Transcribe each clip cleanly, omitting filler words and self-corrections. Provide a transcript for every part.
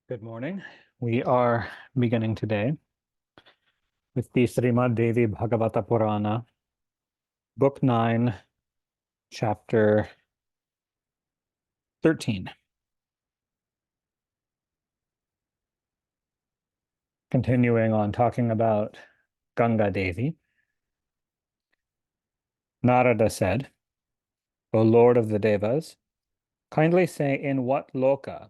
Good morning. We are beginning today with the Srimad Devi Bhagavata Purana, Book 9, Chapter 13. Continuing on talking about Ganga Devi, Narada said, O Lord of the Devas, kindly say into what loka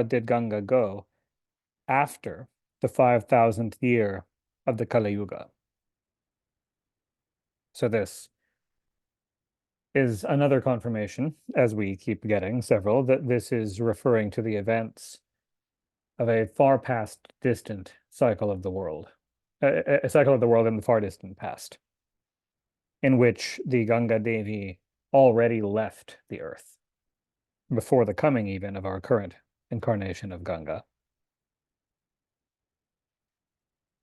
did Ganga go after the 5,000th year of the Kali Yuga? So this is another confirmation, as we keep getting several, that this is referring to the events of a far past distant cycle of the world, a cycle of the world in the far distant past, in which the Ganga Devi already left the earth, before the coming even of our current incarnation of Ganga.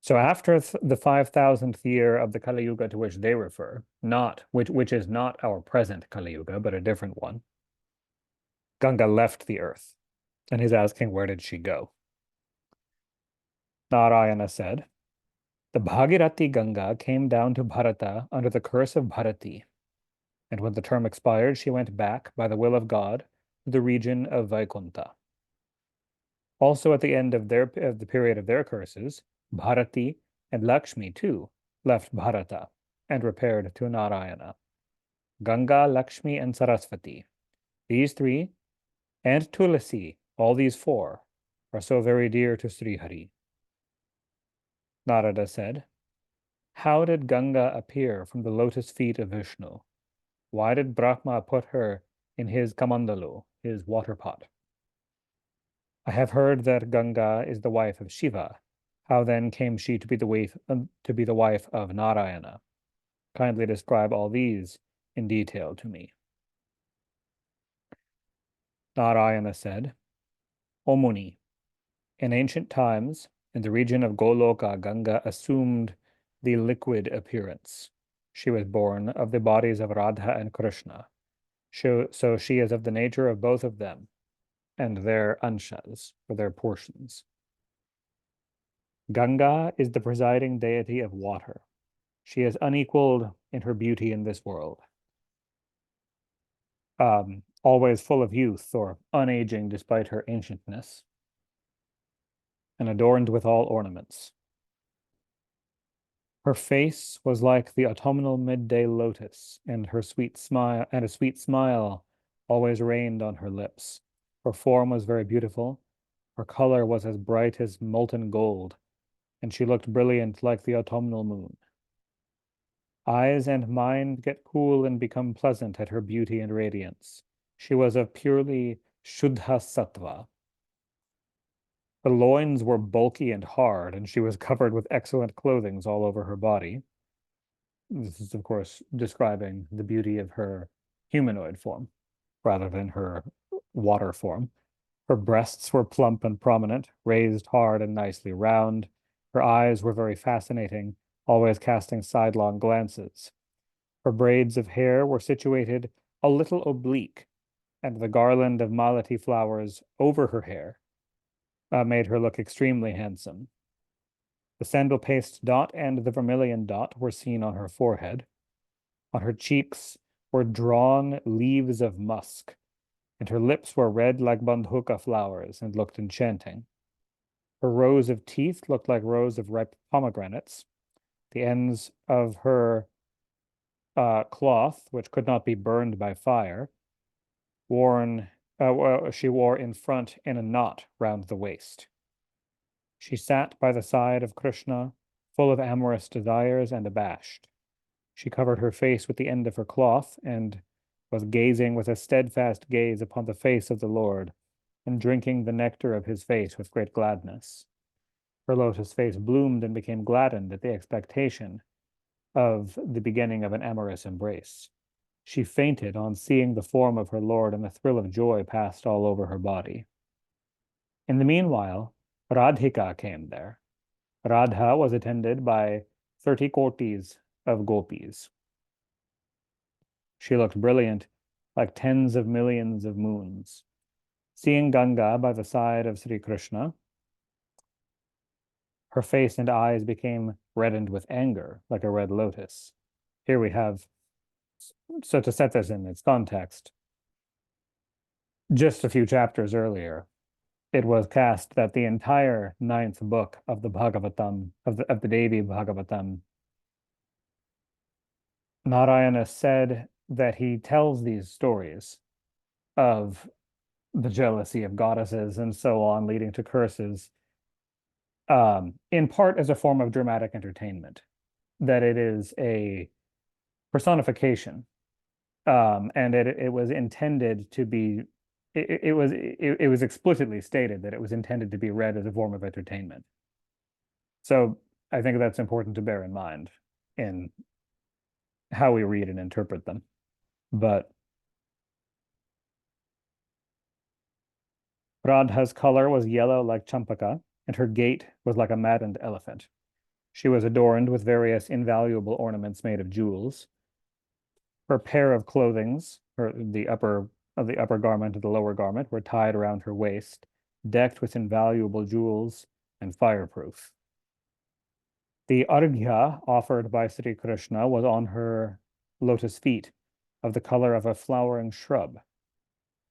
So after the 5,000th year of the Kali Yuga to which they refer, which is not our present Kali Yuga, but a different one, Ganga left the earth. And he's asking, where did she go? Narayana said, the Bhagirati Ganga came down to Bharata under the curse of Bharati, and when the term expired, she went back, by the will of God, to the region of Vaikunta. Also at the end of the period of their curses, Bharati and Lakshmi too left Bharata and repaired to Narayana. Ganga, Lakshmi, and Saraswati, these three, and Tulasi, all these four, are so very dear to Sri Hari. Narada said, how did Ganga appear from the lotus feet of Vishnu? Why did Brahma put her in his kamandalu, his water pot? I have heard that Ganga is the wife of Shiva. How then came she to be the wife of Narayana? Kindly describe all these in detail to me. Narayana said, O Muni, in ancient times, in the region of Goloka, Ganga assumed the liquid appearance. She was born of the bodies of Radha and Krishna. So she is of the nature of both of them, and their anshas, or their portions. Ganga is the presiding deity of water. She is unequaled in her beauty in this world. Always full of youth, or unaging despite her ancientness, and adorned with all ornaments. Her face was like the autumnal midday lotus, and a sweet smile always reigned on her lips. Her form was very beautiful. Her color was as bright as molten gold, and she looked brilliant like the autumnal moon. Eyes and mind get cool and become pleasant at her beauty and radiance. She was of purely Shuddha Sattva. The loins were bulky and hard, and she was covered with excellent clothing all over her body. This is, of course, describing the beauty of her humanoid form rather than her water form. Her breasts were plump and prominent, raised hard and nicely round. Her eyes were very fascinating, always casting sidelong glances. Her braids of hair were situated a little oblique, and the garland of malati flowers over her hair made her look extremely handsome. The sandal paste dot and the vermilion dot were seen on her forehead. On her cheeks were drawn leaves of musk, and her lips were red like bandhuka flowers and looked enchanting. Her rows of teeth looked like rows of ripe pomegranates. The ends of her cloth, which could not be burned by fire, she wore in front in a knot round the waist. She sat by the side of Krishna, full of amorous desires and abashed. She covered her face with the end of her cloth and was gazing with a steadfast gaze upon the face of the Lord and drinking the nectar of his face with great gladness. Her lotus face bloomed and became gladdened at the expectation of the beginning of an amorous embrace. She fainted on seeing the form of her Lord, and a thrill of joy passed all over her body. In the meanwhile, Radhika came there. Radha was attended by 30 kotis of gopis. She looked brilliant like tens of millions of moons. Seeing Ganga by the side of Sri Krishna, her face and eyes became reddened with anger, like a red lotus. Here we have, so to set this in its context, just a few chapters earlier, it was cast that the entire ninth book of the Bhagavatam, of the Devi Bhagavatam, Narayana said that he tells these stories of the jealousy of goddesses and so on, leading to curses, in part as a form of dramatic entertainment, that it is a personification, and it was intended to be. It was explicitly stated that it was intended to be read as a form of entertainment. So I think that's important to bear in mind in how we read and interpret them. But Radha's color was yellow like champaka, and her gait was like a maddened elephant. She was adorned with various invaluable ornaments made of jewels. Her pair of clothings, the upper garment and the lower garment, were tied around her waist, decked with invaluable jewels and fireproof. The arghya offered by Sri Krishna was on her lotus feet, of the color of a flowering shrub,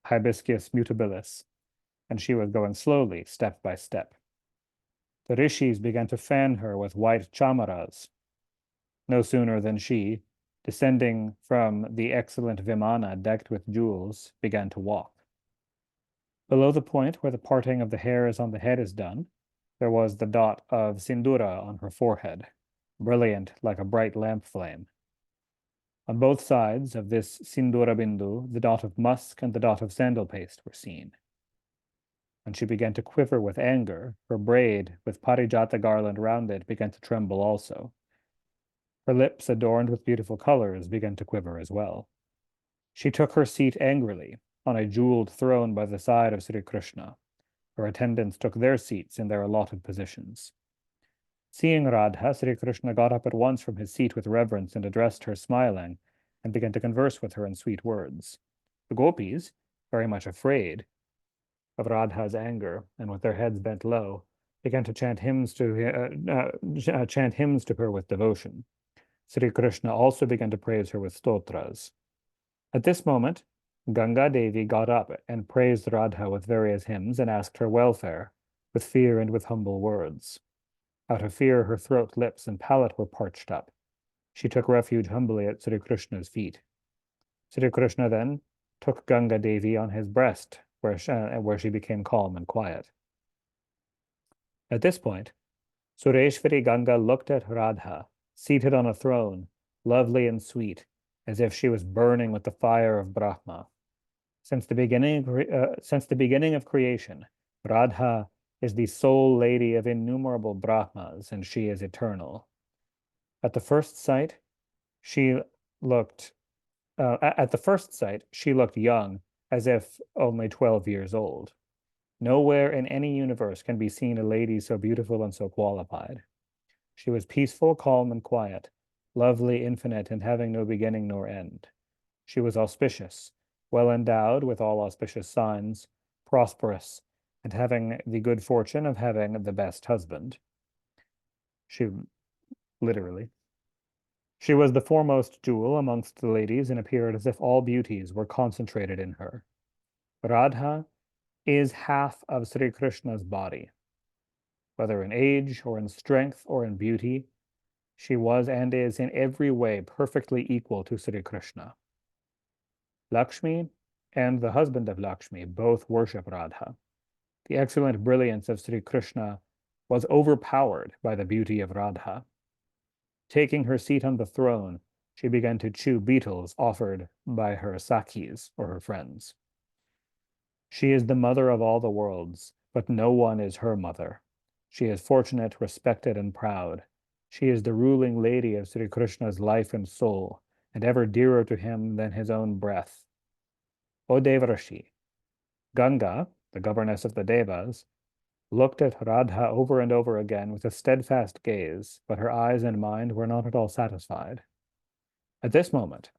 Hibiscus mutabilis, and she was going slowly, step by step. The rishis began to fan her with white chamaras. No sooner than she, descending from the excellent vimana decked with jewels, began to walk. Below the point where the parting of the hairs on the head is done, there was the dot of sindura on her forehead, brilliant like a bright lamp flame. On both sides of this sindura bindu, the dot of musk and the dot of sandal paste were seen. When she began to quiver with anger, her braid, with parijata garland round it, began to tremble also. Her lips, adorned with beautiful colors, began to quiver as well. She took her seat angrily on a jeweled throne by the side of Sri Krishna. Her attendants took their seats in their allotted positions. Seeing Radha, Sri Krishna got up at once from his seat with reverence and addressed her, smiling, and began to converse with her in sweet words. The gopis, very much afraid of Radha's anger, and with their heads bent low, began to chant hymns to her with devotion. Sri Krishna also began to praise her with stotras. At this moment, Ganga Devi got up and praised Radha with various hymns and asked her welfare, with fear and with humble words. Out of fear, her throat, lips, and palate were parched up. She took refuge humbly at Sri Krishna's feet. Sri Krishna then took Ganga Devi on his breast, where she became calm and quiet. At this point, Sureshwari Ganga looked at Radha, seated on a throne, lovely and sweet, as if she was burning with the fire of Brahma. Since the beginning of creation, Radha is the sole lady of innumerable Brahmas, and she is eternal. At the first sight, she looked young, as if only 12 years old. Nowhere in any universe can be seen a lady so beautiful and so qualified. She was peaceful, calm, and quiet, lovely, infinite, and having no beginning nor end. She was auspicious, well endowed with all auspicious signs, prosperous, and having the good fortune of having the best husband. She literally. She was the foremost jewel amongst the ladies and appeared as if all beauties were concentrated in her. Radha is half of Sri Krishna's body. Whether in age or in strength or in beauty, she was and is in every way perfectly equal to Sri Krishna. Lakshmi and the husband of Lakshmi both worship Radha. The excellent brilliance of Sri Krishna was overpowered by the beauty of Radha. Taking her seat on the throne, she began to chew beetles offered by her sakhis, or her friends. She is the mother of all the worlds, but no one is her mother. She is fortunate, respected, and proud. She is the ruling lady of Sri Krishna's life and soul, and ever dearer to him than his own breath. O Devarashi, Ganga, the governess of the Devas, looked at Radha over and over again with a steadfast gaze, but her eyes and mind were not at all satisfied. At this moment,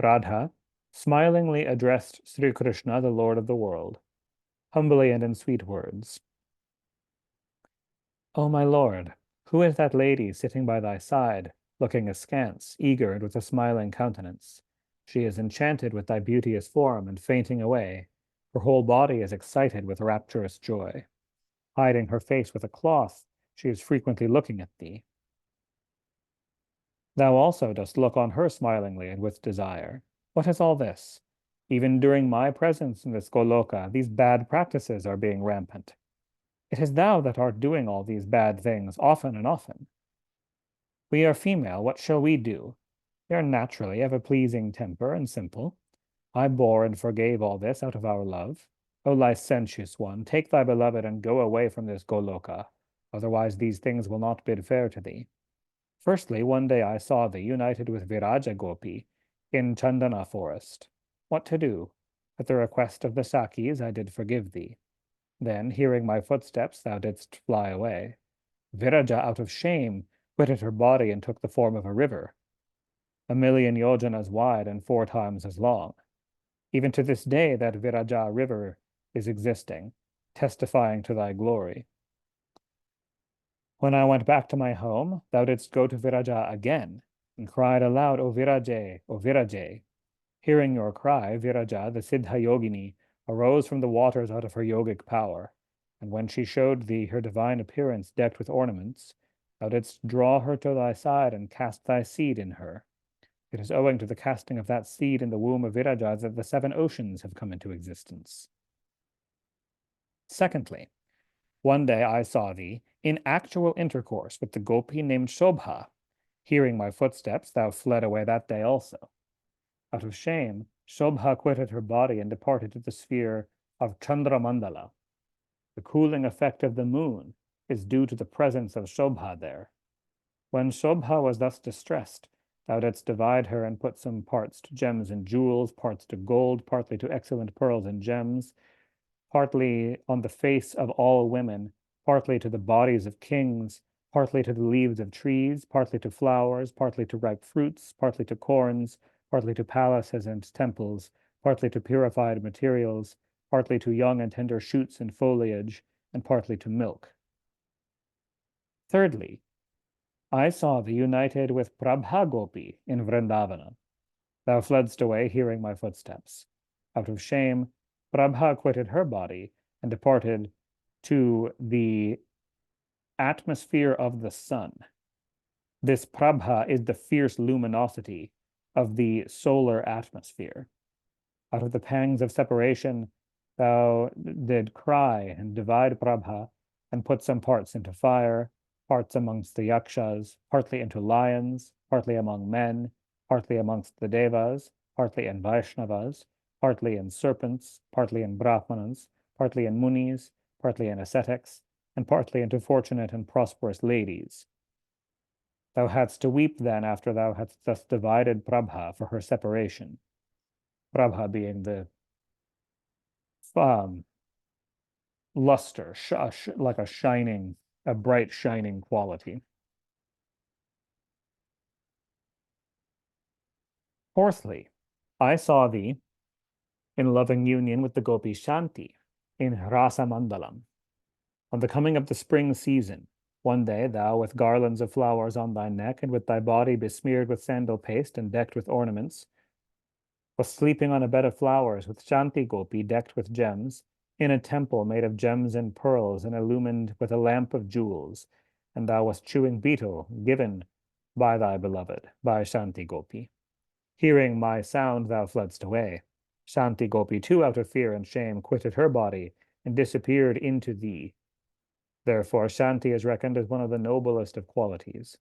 Radha smilingly addressed Sri Krishna, the Lord of the world. humbly and in sweet words. O my lord, who is that lady sitting by thy side, looking askance, eager, and with a smiling countenance? She is enchanted with thy beauteous form, and fainting away. Her whole body is excited with rapturous joy. Hiding her face with a cloth, she is frequently looking at thee. Thou also dost look on her smilingly and with desire. What is all this? Even during my presence in this Goloka, these bad practices are being rampant. It is thou that art doing all these bad things often and often. We are female, what shall we do? We are naturally of a pleasing temper and simple. I bore and forgave all this out of our love. O licentious one, take thy beloved and go away from this Goloka, otherwise these things will not bid fair to thee. Firstly, one day I saw thee united with Viraja Gopi in Chandana forest. What to do? At the request of the Sakis, I did forgive thee. Then, hearing my footsteps, thou didst fly away. Viraja, out of shame, quitted her body and took the form of a river, 1,000,000 yojanas wide and 4 times as long. Even to this day, that Viraja river is existing, testifying to thy glory. When I went back to my home, thou didst go to Viraja again, and cried aloud, O Viraje, O Viraje. Hearing your cry, Viraja, the Siddha Yogini, arose from the waters out of her yogic power, and when she showed thee her divine appearance decked with ornaments, thou didst draw her to thy side and cast thy seed in her. It is owing to the casting of that seed in the womb of Viraja that the 7 oceans have come into existence. Secondly, one day I saw thee in actual intercourse with the gopi named Shobha. Hearing my footsteps, thou fled away that day also. Out of shame, Shobha quitted her body and departed to the sphere of Chandramandala. The cooling effect of the moon is due to the presence of Shobha there. When Shobha was thus distressed, thou didst divide her and put some parts to gems and jewels, parts to gold, partly to excellent pearls and gems, partly on the face of all women, partly to the bodies of kings, partly to the leaves of trees, partly to flowers, partly to ripe fruits, partly to corns, partly to palaces and temples, partly to purified materials, partly to young and tender shoots and foliage, and partly to milk. Thirdly, I saw thee united with Prabha Gopi in Vrindavana. Thou fledst away, hearing my footsteps. Out of shame, Prabha quitted her body and departed to the atmosphere of the sun. This Prabha is the fierce luminosity of the solar atmosphere. Out of the pangs of separation, thou did cry and divide Prabha and put some parts into fire, parts amongst the yakshas, partly into lions, partly among men, partly amongst the devas, partly in Vaishnavas, partly in serpents, partly in Brahmanas, partly in munis, partly in ascetics, and partly into fortunate and prosperous ladies. Thou hadst to weep then after thou hadst thus divided Prabha for her separation. Prabha being the luster, like a bright shining quality. Fourthly, I saw thee in loving union with the gopi Shanti in Rasa Mandalam. On the coming of the spring season, one day thou, with garlands of flowers on thy neck, and with thy body besmeared with sandal paste and decked with ornaments, was sleeping on a bed of flowers with Shanti Gopi decked with gems, in a temple made of gems and pearls and illumined with a lamp of jewels, and thou wast chewing betel given by thy beloved, by Shanti Gopi. Hearing my sound, thou fledst away. Shanti Gopi, too, out of fear and shame, quitted her body and disappeared into thee. Therefore, Shanti is reckoned as one of the noblest of qualities.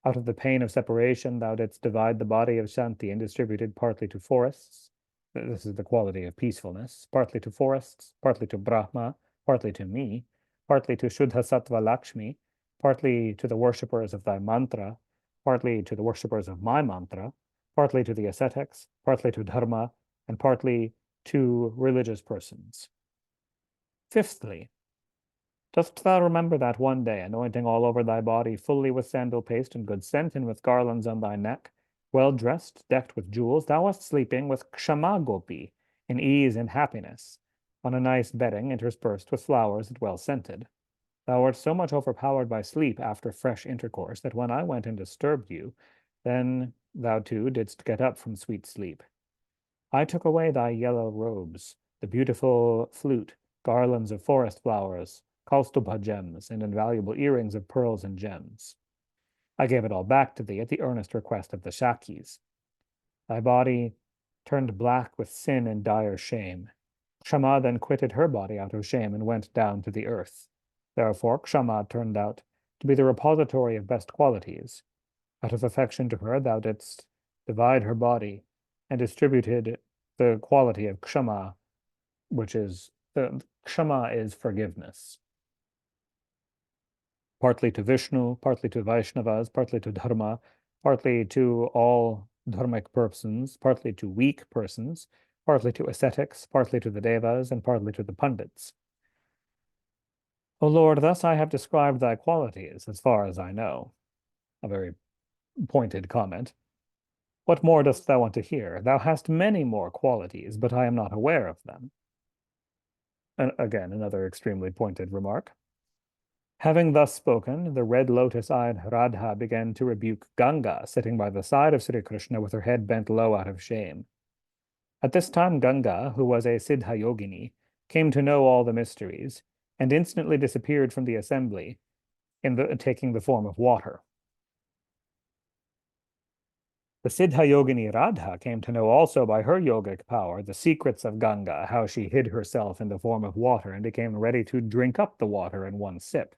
Out of the pain of separation, thou didst divide the body of Shanti and distributed partly to forests. This is the quality of peacefulness. Partly to forests, partly to Brahma, partly to me, partly to Shuddha Sattva Lakshmi, partly to the worshippers of thy mantra, partly to the worshippers of my mantra, partly to the ascetics, partly to Dharma, and partly to religious persons. Fifthly, dost thou remember that one day, anointing all over thy body fully with sandal paste and good scent, and with garlands on thy neck, well dressed, decked with jewels, thou wast sleeping with Kshama Gopi in ease and happiness. on a nice bedding interspersed with flowers and well scented. Thou art so much overpowered by sleep after fresh intercourse that when I went and disturbed you, then thou too didst get up from sweet sleep. I took away thy yellow robes, the beautiful flute, garlands of forest flowers, kaustuba gems, and invaluable earrings of pearls and gems. I gave it all back to thee at the earnest request of the Shakis. Thy body turned black with sin and dire shame. Kshama then quitted her body out of shame and went down to the earth. Therefore, Kshama turned out to be the repository of best qualities. Out of affection to her, thou didst divide her body and distributed the quality of Kshama, which is the Kshama is forgiveness. Partly to Vishnu, partly to Vaishnavas, partly to Dharma, partly to all dharmic persons, partly to weak persons, partly to ascetics, partly to the devas, and partly to the pundits. O Lord, thus I have described thy qualities, as far as I know. A very pointed comment. What more dost thou want to hear? Thou hast many more qualities, but I am not aware of them. And again, another extremely pointed remark. Having thus spoken, the red lotus-eyed Radha began to rebuke Ganga, sitting by the side of Sri Krishna with her head bent low out of shame. At this time, Ganga, who was a Siddha yogini, came to know all the mysteries, and instantly disappeared from the assembly, taking the form of water. The Siddha yogini Radha came to know also by her yogic power the secrets of Ganga, how she hid herself in the form of water and became ready to drink up the water in one sip.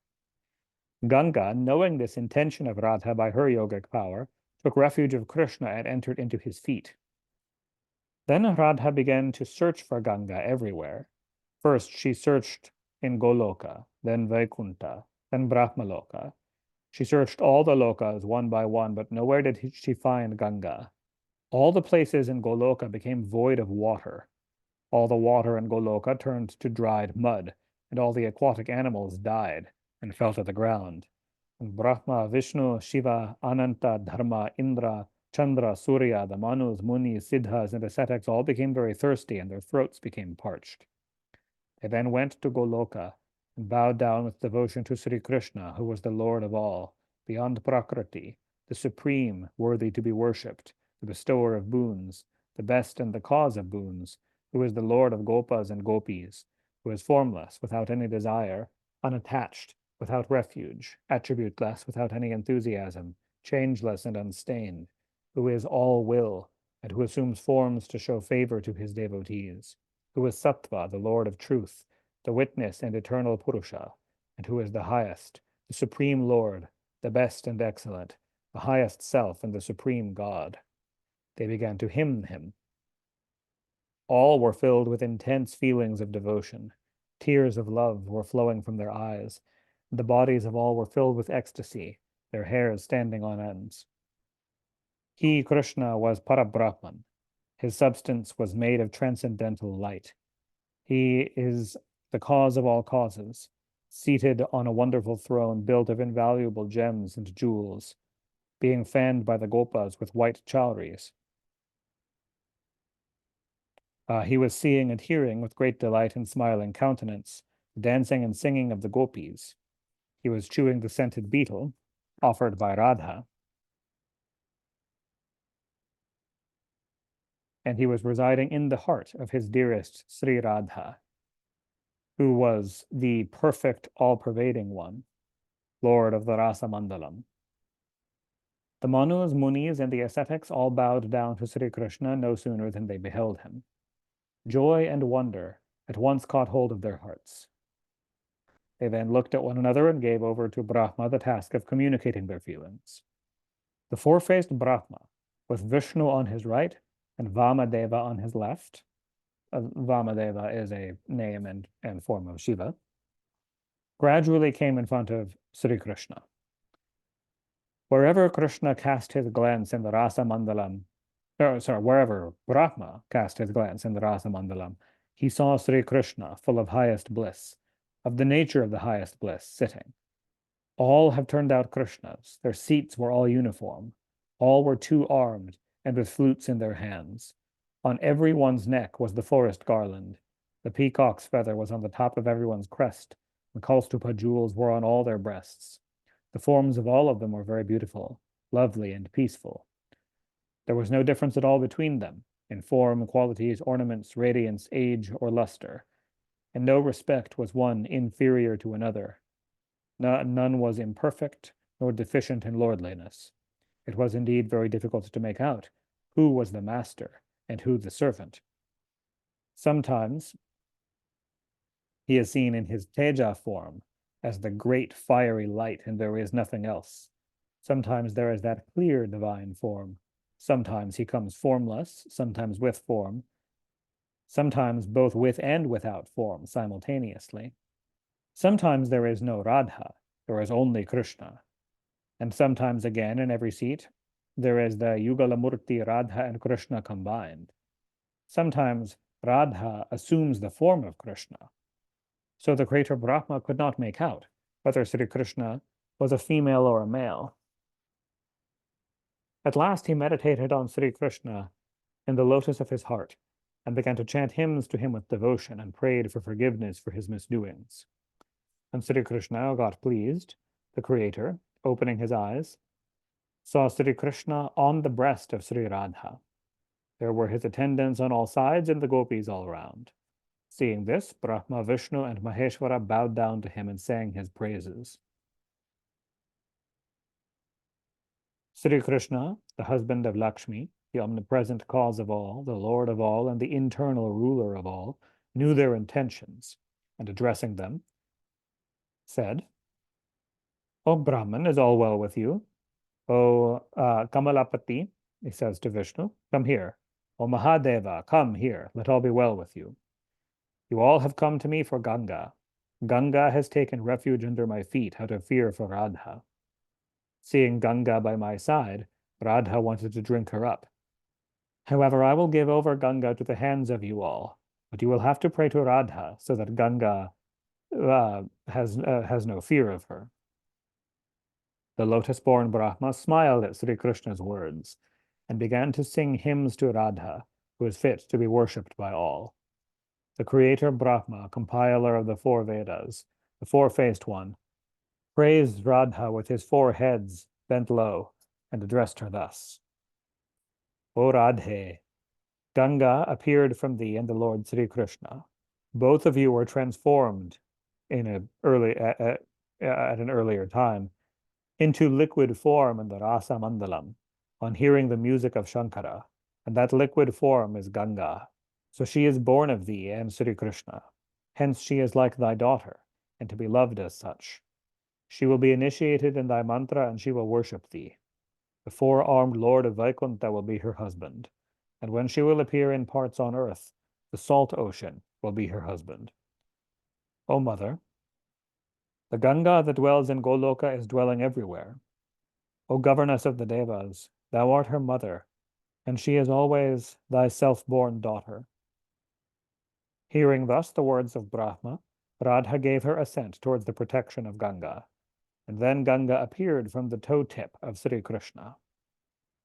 Ganga, knowing this intention of Radha by her yogic power, took refuge of Krishna and entered into his feet. Then Radha began to search for Ganga everywhere. First, she searched in Goloka, then Vaikunta, then Brahmaloka. She searched all the lokas one by one, but nowhere did she find Ganga. All the places in Goloka became void of water. All the water in Goloka turned to dried mud, and all the aquatic animals died and fell to the ground. And Brahma, Vishnu, Shiva, Ananta, Dharma, Indra, Chandra, Surya, the Manus, Munis, Siddhas, and ascetics all became very thirsty, and their throats became parched. They then went to Goloka and bowed down with devotion to Sri Krishna, who was the Lord of all, beyond Prakriti, the supreme, worthy to be worshipped, the bestower of boons, the best and the cause of boons, who is the Lord of Gopas and Gopis, who is formless, without any desire, unattached, without refuge, attributeless, without any enthusiasm, changeless and unstained, who is all will, and who assumes forms to show favor to his devotees, who is Sattva, the Lord of truth, the witness and eternal Purusha, and who is the highest, the supreme Lord, the best and excellent, the highest self and the supreme God. They began to hymn him. All were filled with intense feelings of devotion. Tears of love were flowing from their eyes. The bodies of all were filled with ecstasy, their hairs standing on ends. He, Krishna, was Parabrahman. His substance was made of transcendental light. He is the cause of all causes, seated on a wonderful throne built of invaluable gems and jewels, being fanned by the gopas with white chowries. He was seeing and hearing with great delight and smiling countenance, the dancing and singing of the gopis. He was chewing the scented betel offered by Radha, and he was residing in the heart of his dearest Sri Radha, who was the perfect, all-pervading one, Lord of the Rasa Mandalam. The Manus, Munis, and the ascetics all bowed down to Sri Krishna no sooner than they beheld him. Joy and wonder at once caught hold of their hearts. They then looked at one another and gave over to Brahma the task of communicating their feelings. The four-faced Brahma, with Vishnu on his right and Vamadeva on his left. Vamadeva is a name and form of Shiva, gradually came in front of Sri Krishna. Wherever Krishna cast his glance in the Rasa Mandalam, wherever Brahma cast his glance in the Rasa Mandalam, he saw Sri Krishna full of highest bliss, of the nature of the highest bliss, sitting. All have turned out Krishnas. Their seats were all uniform. All were two-armed and with flutes in their hands. On every one's neck was the forest garland. The peacock's feather was on the top of everyone's crest, and Kalstupa jewels were on all their breasts. The forms of all of them were very beautiful, lovely, and peaceful. There was no difference at all between them, in form, qualities, ornaments, radiance, age, or luster. In no respect was one inferior to another. None was imperfect, nor deficient in lordliness. It was indeed very difficult to make out who was the master and who the servant. Sometimes he is seen in his Teja form as the great fiery light, and there is nothing else. Sometimes there is that clear divine form. Sometimes he comes formless, sometimes with form, sometimes both with and without form simultaneously. Sometimes there is no Radha, there is only Krishna. And sometimes again, in every seat, there is the Yugalamurti Radha and Krishna combined. Sometimes Radha assumes the form of Krishna. So the creator Brahma could not make out whether Sri Krishna was a female or a male. At last he meditated on Sri Krishna in the lotus of his heart and began to chant hymns to him with devotion and prayed for forgiveness for his misdoings. And Sri Krishna got pleased. The creator, opening his eyes, saw Sri Krishna on the breast of Sri Radha. There were his attendants on all sides and the gopis all around. Seeing this, Brahma, Vishnu, and Maheshwara bowed down to him and sang his praises. Sri Krishna, the husband of Lakshmi, the omnipresent cause of all, the Lord of all, and the internal ruler of all, knew their intentions, and addressing them, said, O Brahman, is all well with you? O Kamalapati, he says to Vishnu, come here. O Mahadeva, come here, let all be well with you. You all have come to me for Ganga. Ganga has taken refuge under my feet out of fear for Radha. Seeing Ganga by my side, Radha wanted to drink her up. However, I will give over Ganga to the hands of you all, but you will have to pray to Radha so that Ganga has no fear of her. The lotus-born Brahma smiled at Sri Krishna's words and began to sing hymns to Radha, who is fit to be worshipped by all. The creator Brahma, compiler of the four Vedas, the four-faced one, praised Radha with his four heads bent low and addressed her thus. O Radhe, Ganga appeared from thee and the Lord Sri Krishna. Both of you were transformed at an earlier time into liquid form in the Rasa Mandalam on hearing the music of Shankara, and that liquid form is Ganga. So she is born of thee and Sri Krishna. Hence she is like thy daughter, and to be loved as such. She will be initiated in thy mantra, and she will worship thee. The four-armed Lord of Vaikuntha will be her husband, and when she will appear in parts on earth, the salt ocean will be her husband. O mother, the Ganga that dwells in Goloka is dwelling everywhere. O governess of the Devas, thou art her mother, and she is always thy self-born daughter. Hearing thus the words of Brahma, Radha gave her assent towards the protection of Ganga, and then Ganga appeared from the toe tip of Sri Krishna.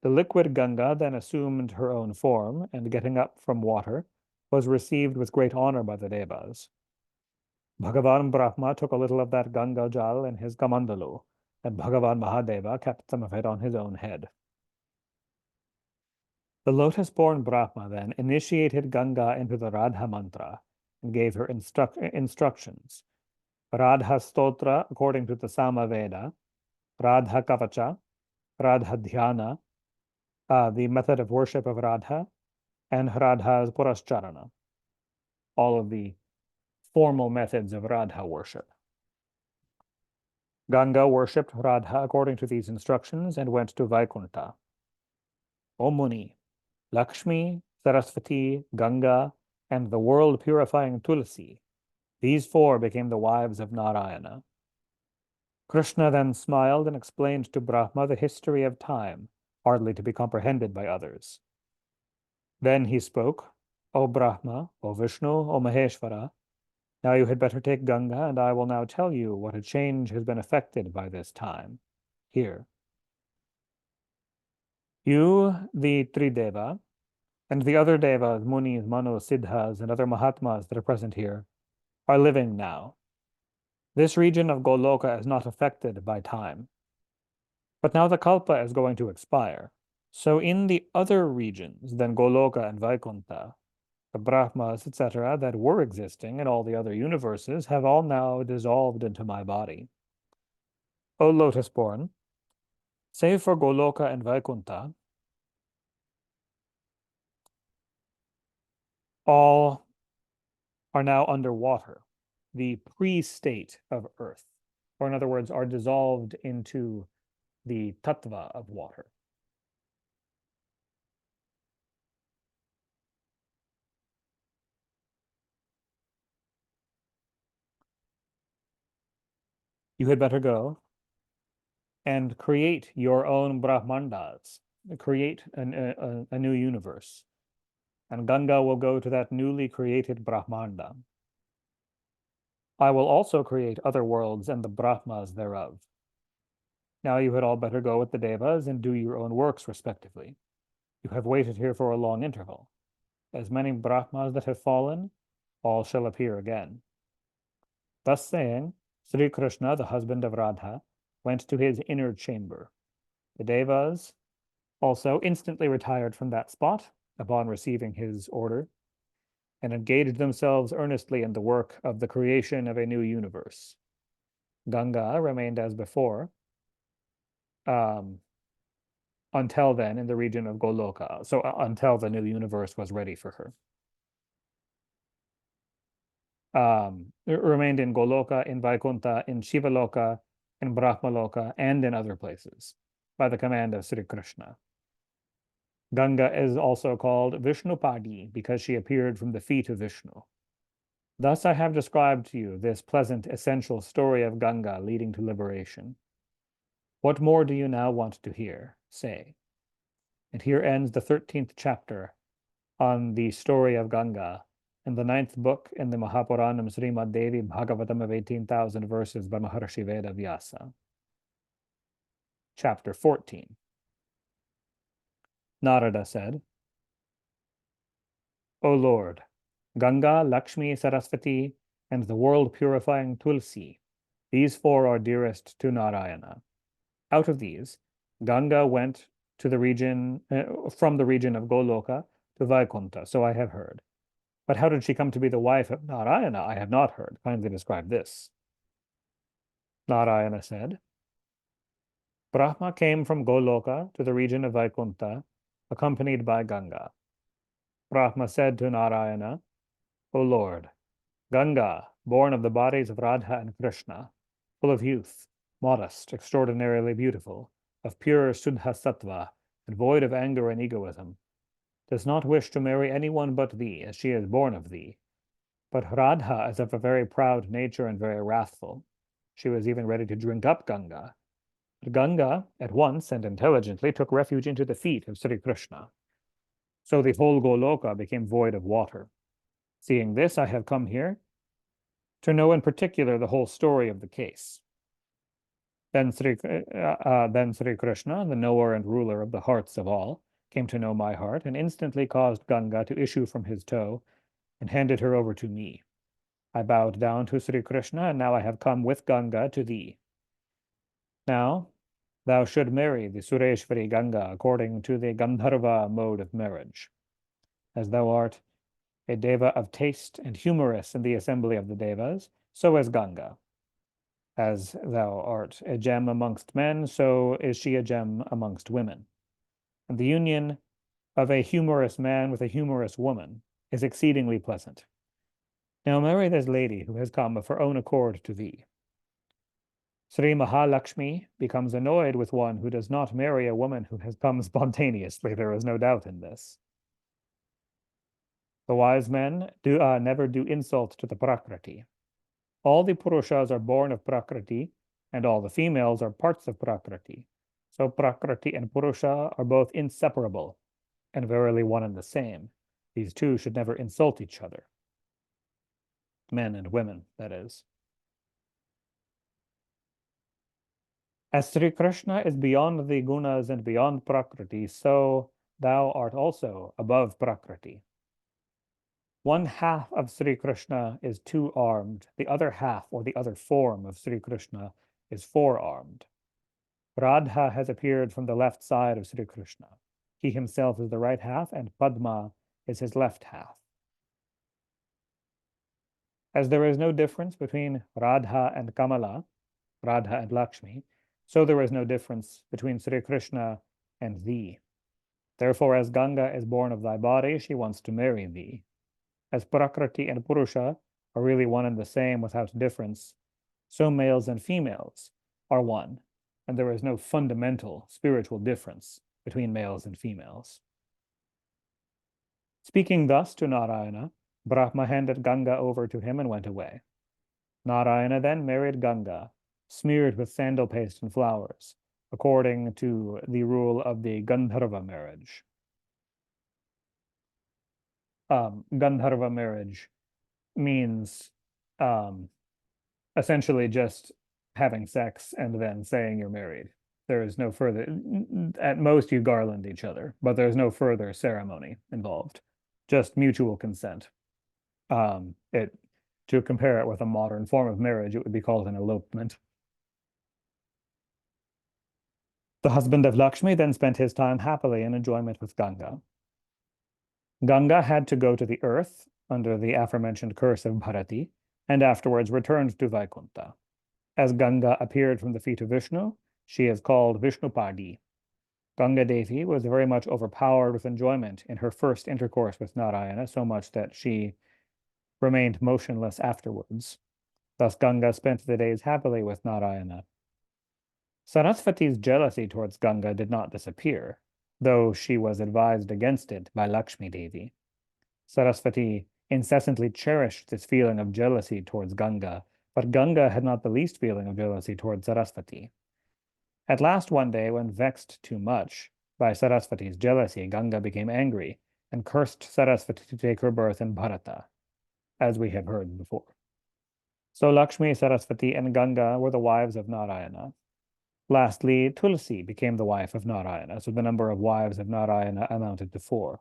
The liquid Ganga then assumed her own form, and getting up from water, was received with great honor by the Devas. Bhagavan Brahma took a little of that Ganga Jal in his Kamandalu, and Bhagavan Mahadeva kept some of it on his own head. The lotus-born Brahma then initiated Ganga into the Radha mantra and gave her instructions. Radha Stotra according to the Samaveda, Radha Kavacha, Radha Dhyana, the method of worship of Radha, and Radha's Purascharana, all of the formal methods of Radha worship. Ganga worshipped Radha according to these instructions and went to Vaikuntha. O Muni, Lakshmi, Saraswati, Ganga, and the world-purifying Tulsi, these four became the wives of Narayana. Krishna then smiled and explained to Brahma the history of time, hardly to be comprehended by others. Then he spoke, O Brahma, O Vishnu, O Maheshwara, now you had better take Ganga, and I will now tell you what a change has been effected by this time. Here. You, the Trideva, And the other devas, munis, manos, siddhas, and other mahatmas that are present here are living now. This region of Goloka is not affected by time. But now the kalpa is going to expire. So in the other regions than Goloka and Vaikuntha, the Brahmas, etc., that were existing in all the other universes have all now dissolved into my body. O lotus-born, save for Goloka and Vaikuntha, all are now underwater, the pre-state of earth, or in other words, are dissolved into the tattva of water. You had better go and create your own Brahmandas, create a new universe. And Ganga will go to that newly created Brahmanda. I will also create other worlds and the Brahmas thereof. Now you had all better go with the Devas and do your own works respectively. You have waited here for a long interval. As many Brahmas that have fallen, all shall appear again. Thus saying, Sri Krishna, the husband of Radha, went to his inner chamber. The Devas also instantly retired from that spot upon receiving his order and engaged themselves earnestly in the work of the creation of a new universe. Ganga remained as before until then in the region of Goloka, so until the new universe was ready for her. It remained in Goloka, in Vaikuntha, in Shivaloka, in Brahmaloka, and in other places by the command of Sri Krishna. Ganga is also called Vishnupadi because she appeared from the feet of Vishnu. Thus I have described to you this pleasant, essential story of Ganga leading to liberation. What more do you now want to hear? Say. And here ends the 13th chapter on the story of Ganga in the 9th book in the Mahapuranam Srimad Devi Bhagavatam of 18,000 verses by Maharshi Veda Vyasa. Chapter 14. Narada said, O Lord, Ganga, Lakshmi, Saraswati, and the world-purifying Tulsi, these four are dearest to Narayana. Out of these, Ganga went to the region from the region of Goloka to Vaikuntha, so I have heard. But how did she come to be the wife of Narayana? I have not heard. Kindly describe this. Narayana said, Brahma came from Goloka to the region of Vaikuntha, accompanied by Ganga. Brahma said to Narayana, O Lord, Ganga, born of the bodies of Radha and Krishna, full of youth, modest, extraordinarily beautiful, of pure Shuddha Sattva, and void of anger and egoism, does not wish to marry anyone but thee, as she is born of thee. But Radha is of a very proud nature and very wrathful. She was even ready to drink up Ganga. But Ganga, at once and intelligently, took refuge into the feet of Sri Krishna. So the whole Goloka became void of water. Seeing this, I have come here to know in particular the whole story of the case. Then Sri Krishna, the knower and ruler of the hearts of all, came to know my heart and instantly caused Ganga to issue from his toe and handed her over to me. I bowed down to Sri Krishna, and now I have come with Ganga to thee. Now, thou should marry the Sureshwari Ganga according to the Gandharva mode of marriage. As thou art a deva of taste and humorous in the assembly of the devas, so is Ganga. As thou art a gem amongst men, so is she a gem amongst women. And the union of a humorous man with a humorous woman is exceedingly pleasant. Now marry this lady who has come of her own accord to thee. Sri Mahalakshmi becomes annoyed with one who does not marry a woman who has come spontaneously. There is no doubt in this. The wise men never do insult to the Prakriti. All the Purushas are born of Prakriti, and all the females are parts of Prakriti. So Prakriti and Purusha are both inseparable, and verily one and the same. These two should never insult each other. Men and women, that is. As Sri Krishna is beyond the gunas and beyond Prakriti, so thou art also above Prakriti. One half of Sri Krishna is two-armed, the other half, or the other form of Sri Krishna, is four-armed. Radha has appeared from the left side of Sri Krishna. He himself is the right half, and Padma is his left half. As there is no difference between Radha and Kamala, Radha and Lakshmi, so there is no difference between Sri Krishna and thee. Therefore, as Ganga is born of thy body, she wants to marry thee. As Prakriti and Purusha are really one and the same without difference, so males and females are one, and there is no fundamental spiritual difference between males and females. Speaking thus to Narayana, Brahma handed Ganga over to him and went away. Narayana then married Ganga, smeared with sandal paste and flowers, according to the rule of the Gandharva marriage. Gandharva marriage means essentially just having sex and then saying you're married. There is no further, at most you garland each other, but there's no further ceremony involved, just mutual consent. To compare it with a modern form of marriage, it would be called an elopement. The husband of Lakshmi then spent his time happily in enjoyment with Ganga. Ganga had to go to the earth under the aforementioned curse of Bharati, and afterwards returned to Vaikuntha. As Ganga appeared from the feet of Vishnu, she is called Vishnupadi. Ganga Devi was very much overpowered with enjoyment in her first intercourse with Narayana, so much that she remained motionless afterwards. Thus Ganga spent the days happily with Narayana. Sarasvati's jealousy towards Ganga did not disappear, though she was advised against it by Lakshmi Devi. Sarasvati incessantly cherished this feeling of jealousy towards Ganga, but Ganga had not the least feeling of jealousy towards Sarasvati. At last one day, when vexed too much by Sarasvati's jealousy, Ganga became angry and cursed Sarasvati to take her birth in Bharata, as we have heard before. So Lakshmi, Sarasvati, and Ganga were the wives of Narayana. Lastly, Tulsi became the wife of Narayana, so the number of wives of Narayana amounted to 4.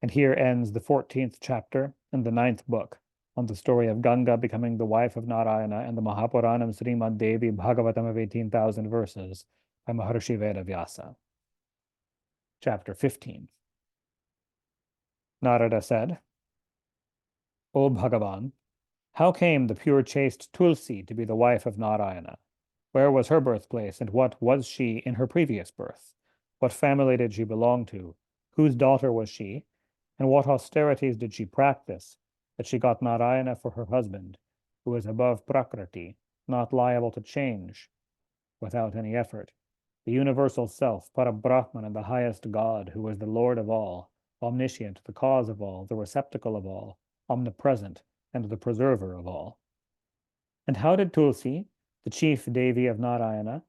And here ends the 14th chapter in the 9th book on the story of Ganga becoming the wife of Narayana and the Mahapuranam Srimad Devi Bhagavatam of 18,000 verses by Maharshi Vedavyasa. Chapter 15. Narada said, O Bhagavan, how came the pure chaste Tulsi to be the wife of Narayana? Where was her birthplace, and what was she in her previous birth? What family did she belong to? Whose daughter was she? And what austerities did she practice, that she got Narayana for her husband, who is above Prakriti, not liable to change without any effort, the universal self, Parabrahman, and the highest God, who is the Lord of all, omniscient, the cause of all, the receptacle of all, omnipresent, and the preserver of all? And how did Tulsi, the chief Devi of Narayana,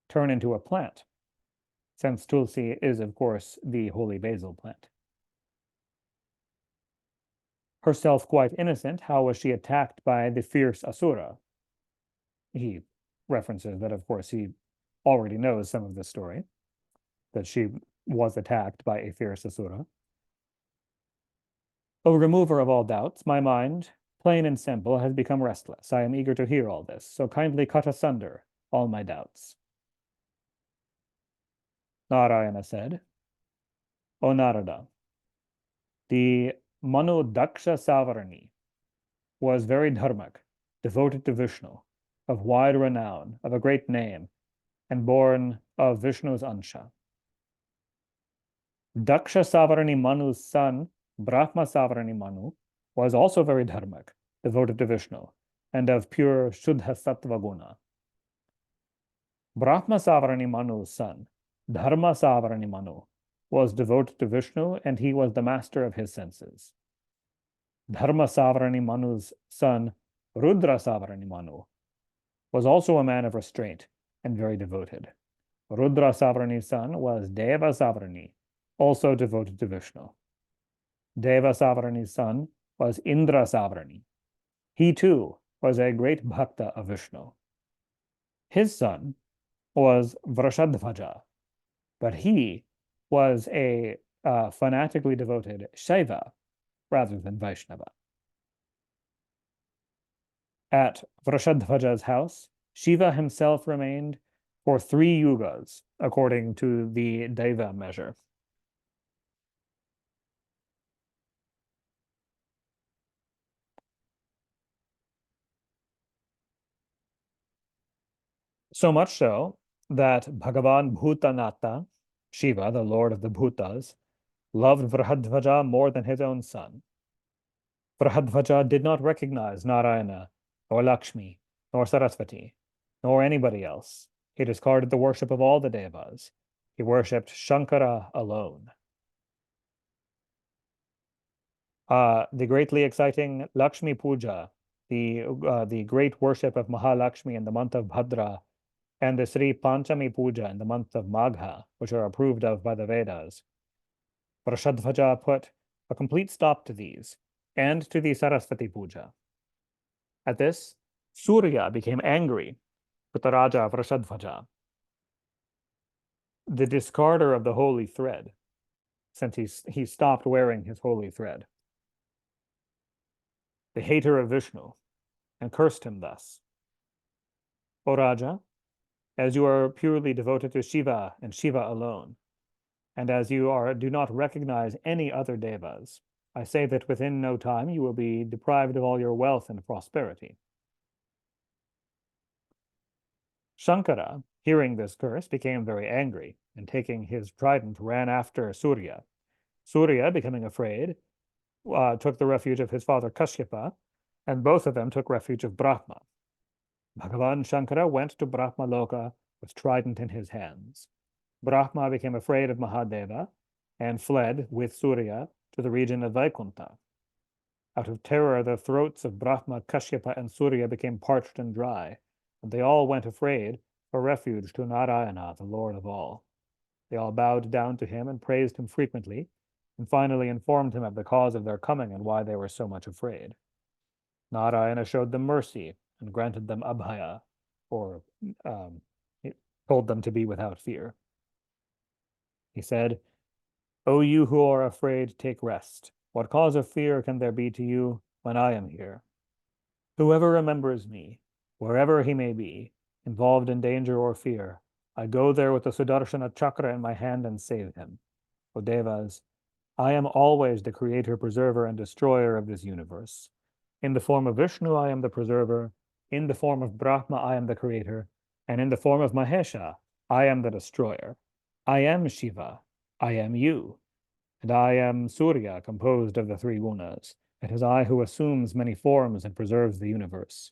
turn into a plant, since Tulsi is, of course, the holy basil plant? Herself quite innocent, how was she attacked by the fierce Asura? He references that, of course, he already knows some of the story, that she was attacked by a fierce Asura. O remover of all doubts, my mind, plain and simple, has become restless. I am eager to hear all this, so kindly cut asunder all my doubts. Narayana said, O Narada, the Manu Daksha Savarani was very dharmic, devoted to Vishnu, of wide renown, of a great name, and born of Vishnu's Ansha. Daksha Savarani Manu's son, Brahma Savarani Manu, was also very dharmic, devoted to Vishnu, and of pure Shuddha Sattva Guna. Brahma Savarani Manu's son, Dharma Savarani Manu, was devoted to Vishnu, and he was the master of his senses. Dharma Savarani Manu's son, Rudra Savarani Manu, was also a man of restraint and very devoted. Rudra Savarani's son was Deva Savarani, also devoted to Vishnu. Deva Savarani's son was Indra Savarani. He too was a great bhakta of Vishnu. His son was Vrashadhvaja, but he was a fanatically devoted Shaiva rather than Vaishnava. At Vrashadhvaja's house, Shiva himself remained for 3 yugas, according to the Deva measure. So much so that Bhagavan Bhutanata, Shiva, the lord of the Bhutas, loved Vrahadvaja more than his own son. Vrahadvaja did not recognize Narayana, or Lakshmi, nor Saraswati, nor anybody else. He discarded the worship of all the devas. He worshipped Shankara alone. The greatly exciting Lakshmi Puja, the great worship of Mahalakshmi in the month of Bhadra, and the Sri Panchami Puja in the month of Magha, which are approved of by the Vedas. Vrashadhvaja put a complete stop to these and to the Saraswati Puja. At this, Surya became angry with the Raja Vrashadhvaja, the discarder of the holy thread, since he stopped wearing his holy thread, the hater of Vishnu, and cursed him thus. O Raja, as you are purely devoted to Shiva and Shiva alone, and as you do not recognize any other devas, I say that within no time you will be deprived of all your wealth and prosperity. Shankara, hearing this curse, became very angry, and taking his trident, ran after Surya. Surya, becoming afraid, took the refuge of his father Kashyapa, and both of them took refuge of Brahma. Bhagavan Shankara went to Brahma Loka with trident in his hands. Brahma became afraid of Mahadeva and fled with Surya to the region of Vaikuntha. Out of terror, the throats of Brahma, Kashyapa, and Surya became parched and dry, and they all went afraid for refuge to Narayana, the Lord of all. They all bowed down to him and praised him frequently, and finally informed him of the cause of their coming and why they were so much afraid. Narayana showed them mercy and granted them abhaya, or told them to be without fear. He said, O you who are afraid, take rest. What cause of fear can there be to you when I am here? Whoever remembers me, wherever he may be, involved in danger or fear, I go there with the Sudarshana chakra in my hand and save him. O Devas, I am always the creator, preserver, and destroyer of this universe. In the form of Vishnu, I am the preserver. In the form of Brahma, I am the creator. And in the form of Mahesha, I am the destroyer. I am Shiva. I am you. And I am Surya, composed of the 3 gunas. It is I who assumes many forms and preserves the universe.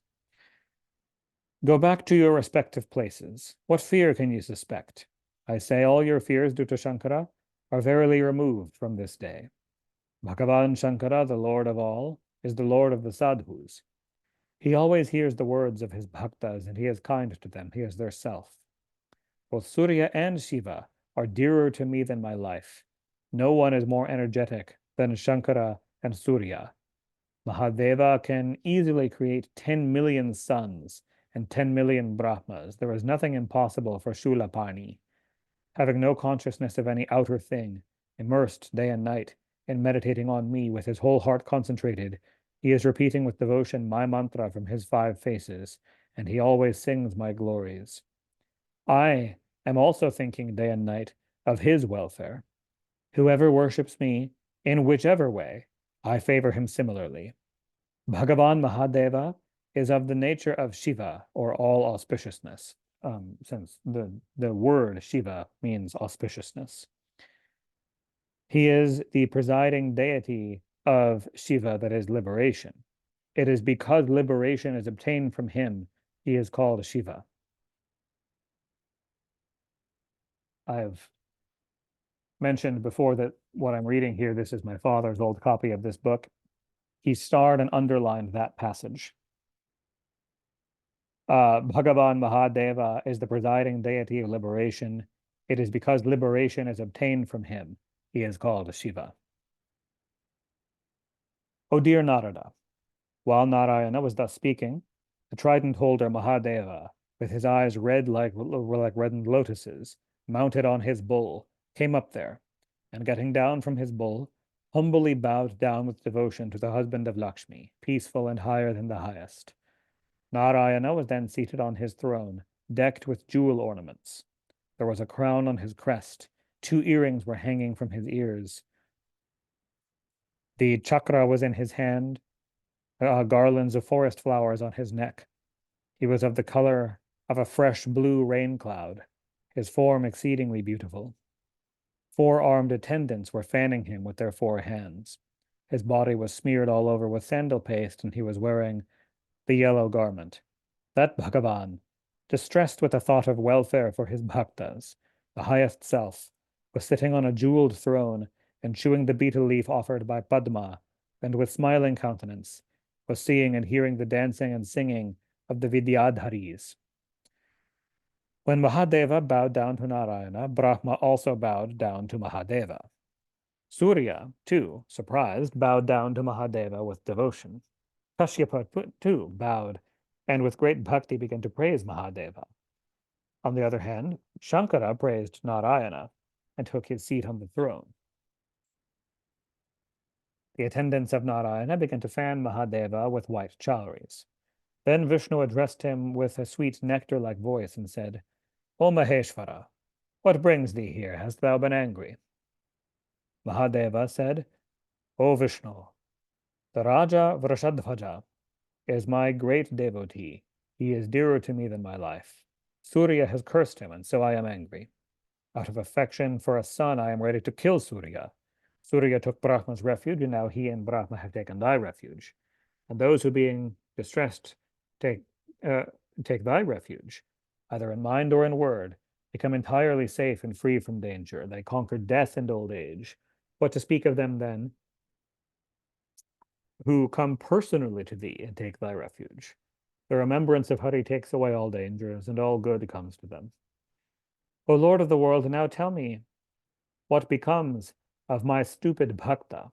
Go back to your respective places. What fear can you suspect? I say all your fears due to Shankara are verily removed from this day. Bhagavan Shankara, the Lord of all, is the Lord of the sadhus. He always hears the words of his bhaktas, and he is kind to them. He is their self. Both Surya and Shiva are dearer to me than my life. No one is more energetic than Shankara and Surya. Mahadeva can easily create 10 million suns and 10 million Brahmas. There is nothing impossible for Shulapani. Having no consciousness of any outer thing, immersed day and night in meditating on me with his whole heart concentrated, he is repeating with devotion my mantra from his 5 faces, and he always sings my glories. I am also thinking day and night of his welfare. Whoever worships me, in whichever way, I favor him similarly. Bhagavan Mahadeva is of the nature of Shiva, or all auspiciousness, since the word Shiva means auspiciousness. He is the presiding deity of Shiva, that is liberation. It is because liberation is obtained from him, he is called Shiva. I've mentioned before that what I'm reading here, this is my father's old copy of this book. He starred and underlined that passage. Bhagavan Mahadeva is the presiding deity of liberation. It is because liberation is obtained from him, he is called Shiva. O dear Narada, while Narayana was thus speaking, the trident holder Mahadeva, with his eyes red like reddened lotuses, mounted on his bull, came up there and getting down from his bull, humbly bowed down with devotion to the husband of Lakshmi, peaceful and higher than the highest. Narayana was then seated on his throne, decked with jewel ornaments. There was a crown on his crest. 2 earrings were hanging from his ears. The chakra was in his hand, garlands of forest flowers on his neck. He was of the color of a fresh blue rain cloud, his form exceedingly beautiful. 4 armed attendants were fanning him with their 4 hands. His body was smeared all over with sandal paste, and he was wearing the yellow garment. That Bhagavan, distressed with the thought of welfare for his bhaktas, the highest self, was sitting on a jeweled throne and chewing the betel leaf offered by Padma, and with smiling countenance was seeing and hearing the dancing and singing of the Vidyadharis. When Mahadeva bowed down to Narayana, Brahma also bowed down to Mahadeva. Surya, too, surprised, bowed down to Mahadeva with devotion. Kashyapa, too, bowed, and with great bhakti began to praise Mahadeva. On the other hand, Shankara praised Narayana and took his seat on the throne. The attendants of Narayana began to fan Mahadeva with white chowries. Then Vishnu addressed him with a sweet nectar-like voice and said, O Maheshvara, what brings thee here? Hast thou been angry? Mahadeva said, O Vishnu, the Raja Vrashadhvaja is my great devotee. He is dearer to me than my life. Surya has cursed him, and so I am angry. Out of affection for a son, I am ready to kill Surya. Surya took Brahma's refuge, and now he and Brahma have taken thy refuge. And those who, being distressed, take thy refuge, either in mind or in word, become entirely safe and free from danger. They conquer death and old age. What to speak of them then, who come personally to thee and take thy refuge? The remembrance of Hari takes away all dangers, and all good comes to them. O Lord of the world, now tell me what becomes of my stupid bhakta,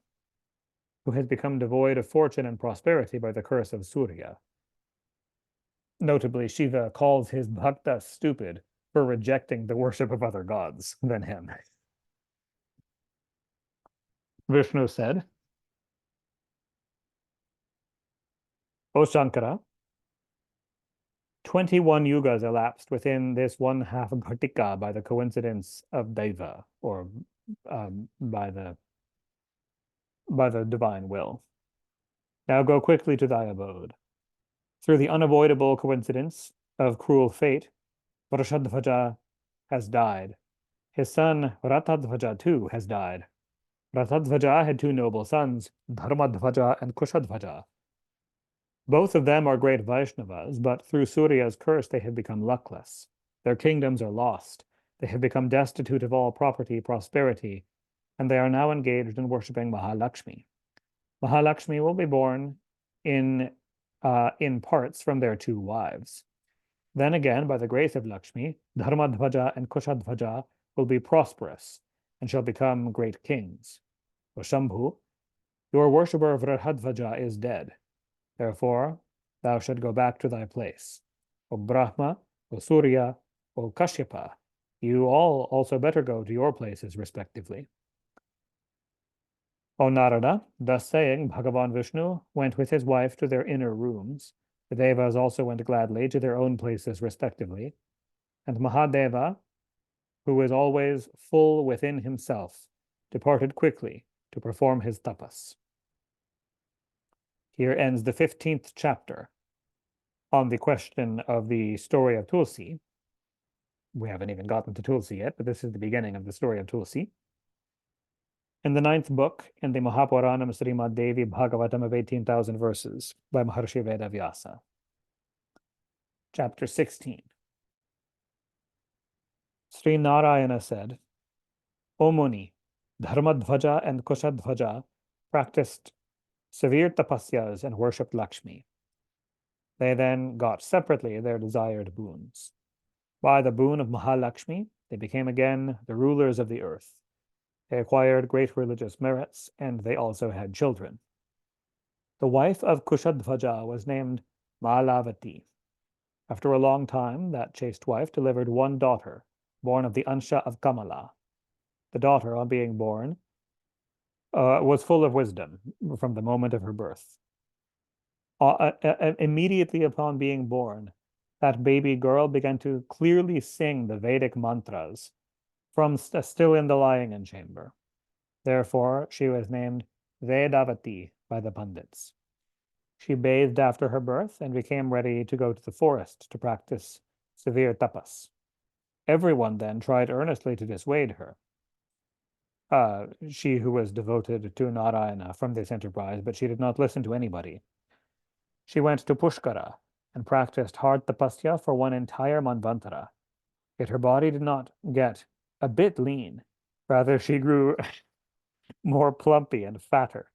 who has become devoid of fortune and prosperity by the curse of Surya. Notably, Shiva calls his bhakta stupid for rejecting the worship of other gods than him. Vishnu said, O Shankara, 21 yugas elapsed within this 1/2 Ghatika by the coincidence of Deva, or by the divine will. Now go quickly to thy abode. Through the unavoidable coincidence of cruel fate, Vrashadhvaja has died. His son Ratadhvaja too has died. Ratadhvaja had 2 noble sons, Dharmadhvaja and Kushadhvaja. Both of them are great Vaishnavas, but through Surya's curse they have become luckless. Their kingdoms are lost. They have become destitute of all property, prosperity, and they are now engaged in worshipping Mahalakshmi. Mahalakshmi will be born in parts from their 2 wives. Then again, by the grace of Lakshmi, Dharmadhvaja and Kushadhvaja will be prosperous and shall become great kings. O Shambhu, your worshipper of Radhadvaja is dead. Therefore, thou shalt go back to thy place. O Brahma, O Surya, O Kashyapa, you all also better go to your places respectively. O Narada, thus saying, Bhagavan Vishnu went with his wife to their inner rooms. The Devas also went gladly to their own places respectively. And Mahadeva, who is always full within himself, departed quickly to perform his tapas. Here ends the 15th chapter on the question of the story of Tulsi. We haven't even gotten to Tulsi yet, but this is the beginning of the story of Tulsi. In the 9th book, in the Mahapuranam Srimad Devi Bhagavatam of 18,000 verses by Maharshi Vedavyasa. Chapter 16. Sri Narayana said, O Muni, Dharmadhvaja and Kushadhvaja practiced severe tapasyas and worshipped Lakshmi. They then got separately their desired boons. By the boon of Mahalakshmi, they became again the rulers of the earth. They acquired great religious merits, and they also had children. The wife of Kushadhvaja was named Malavati. After a long time, that chaste wife delivered 1 daughter, born of the Ansha of Kamala. the daughter, on being born, was full of wisdom from the moment of her birth. Immediately upon being born, that baby girl began to clearly sing the Vedic mantras from still in the lying-in chamber. Therefore, she was named Vedavati by the Pandits. She bathed after her birth and became ready to go to the forest to practice severe tapas. Everyone then tried earnestly to dissuade her. She who was devoted to Narayana from this enterprise, but she did not listen to anybody. She went to Pushkara and practiced hard tapasya for one entire manvantara. Yet her body did not get a bit lean. Rather, she grew more plumpy and fatter.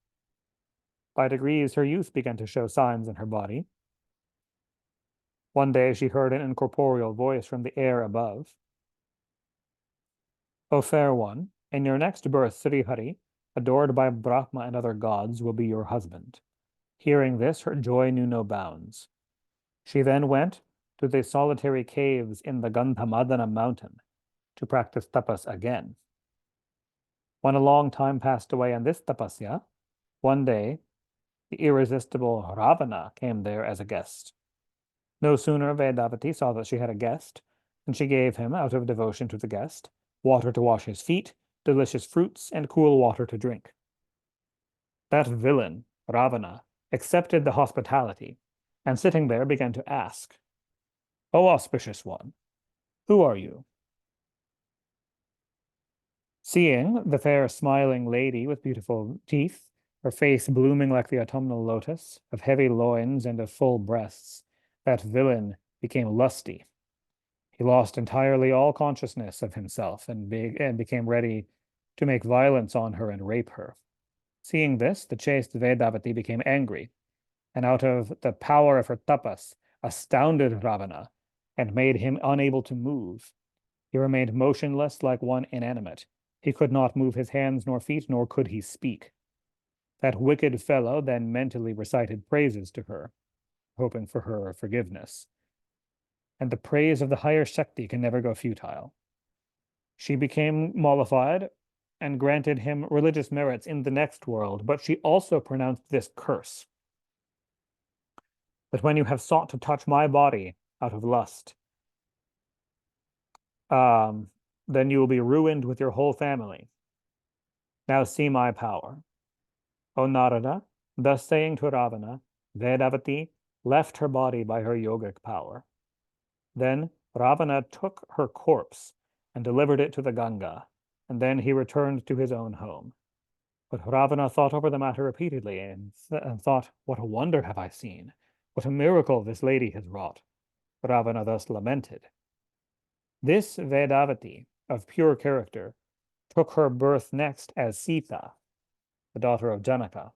By degrees, her youth began to show signs in her body. One day she heard an incorporeal voice from the air above. O fair one, in your next birth, Sri Hari, adored by Brahma and other gods, will be your husband. Hearing this, her joy knew no bounds. She then went to the solitary caves in the Gandhamadana mountain to practice tapas again. When a long time passed away in this tapasya, one day the irresistible Ravana came there as a guest. No sooner Vedavati saw that she had a guest than she gave him, out of devotion to the guest, water to wash his feet, delicious fruits, and cool water to drink. That villain, Ravana, accepted the hospitality, and sitting there began to ask, O auspicious one, who are you? Seeing the fair smiling lady with beautiful teeth, her face blooming like the autumnal lotus, of heavy loins and of full breasts, that villain became lusty. He lost entirely all consciousness of himself and became ready to make violence on her and rape her. Seeing this, the chaste Vedavati became angry, and out of the power of her tapas, astounded Ravana and made him unable to move. He remained motionless like one inanimate. He could not move his hands nor feet, nor could he speak. That wicked fellow then mentally recited praises to her, hoping for her forgiveness. And the praise of the higher Shakti can never go futile. She became mollified and granted him religious merits in the next world, but she also pronounced this curse, that when you have sought to touch my body out of lust, then you will be ruined with your whole family. Now see my power. O Narada, thus saying to Ravana, Vedavati left her body by her yogic power. Then Ravana took her corpse and delivered it to the Ganga, and then he returned to his own home. But Ravana thought over the matter repeatedly and thought, what a wonder have I seen! What a miracle this lady has wrought! Ravana thus lamented. This Vedavati, of pure character, took her birth next as Sita, the daughter of Janaka.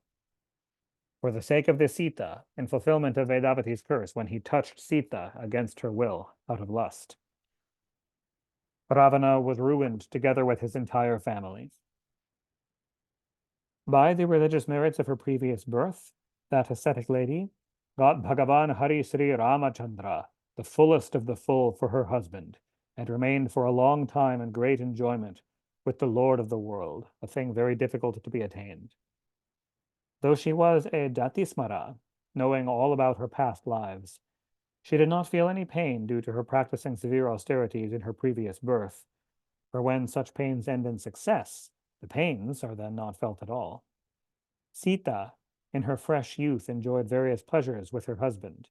For the sake of this Sita, in fulfillment of Vedavati's curse, when he touched Sita against her will out of lust, Ravana was ruined together with his entire family. By the religious merits of her previous birth, that ascetic lady got Bhagavan Hari Sri Ramachandra, the fullest of the full, for her husband, and remained for a long time in great enjoyment with the Lord of the world, a thing very difficult to be attained. Though she was a Jatismara, knowing all about her past lives, she did not feel any pain due to her practicing severe austerities in her previous birth, for when such pains end in success, the pains are then not felt at all. Sita, in her fresh youth, enjoyed various pleasures with her husband,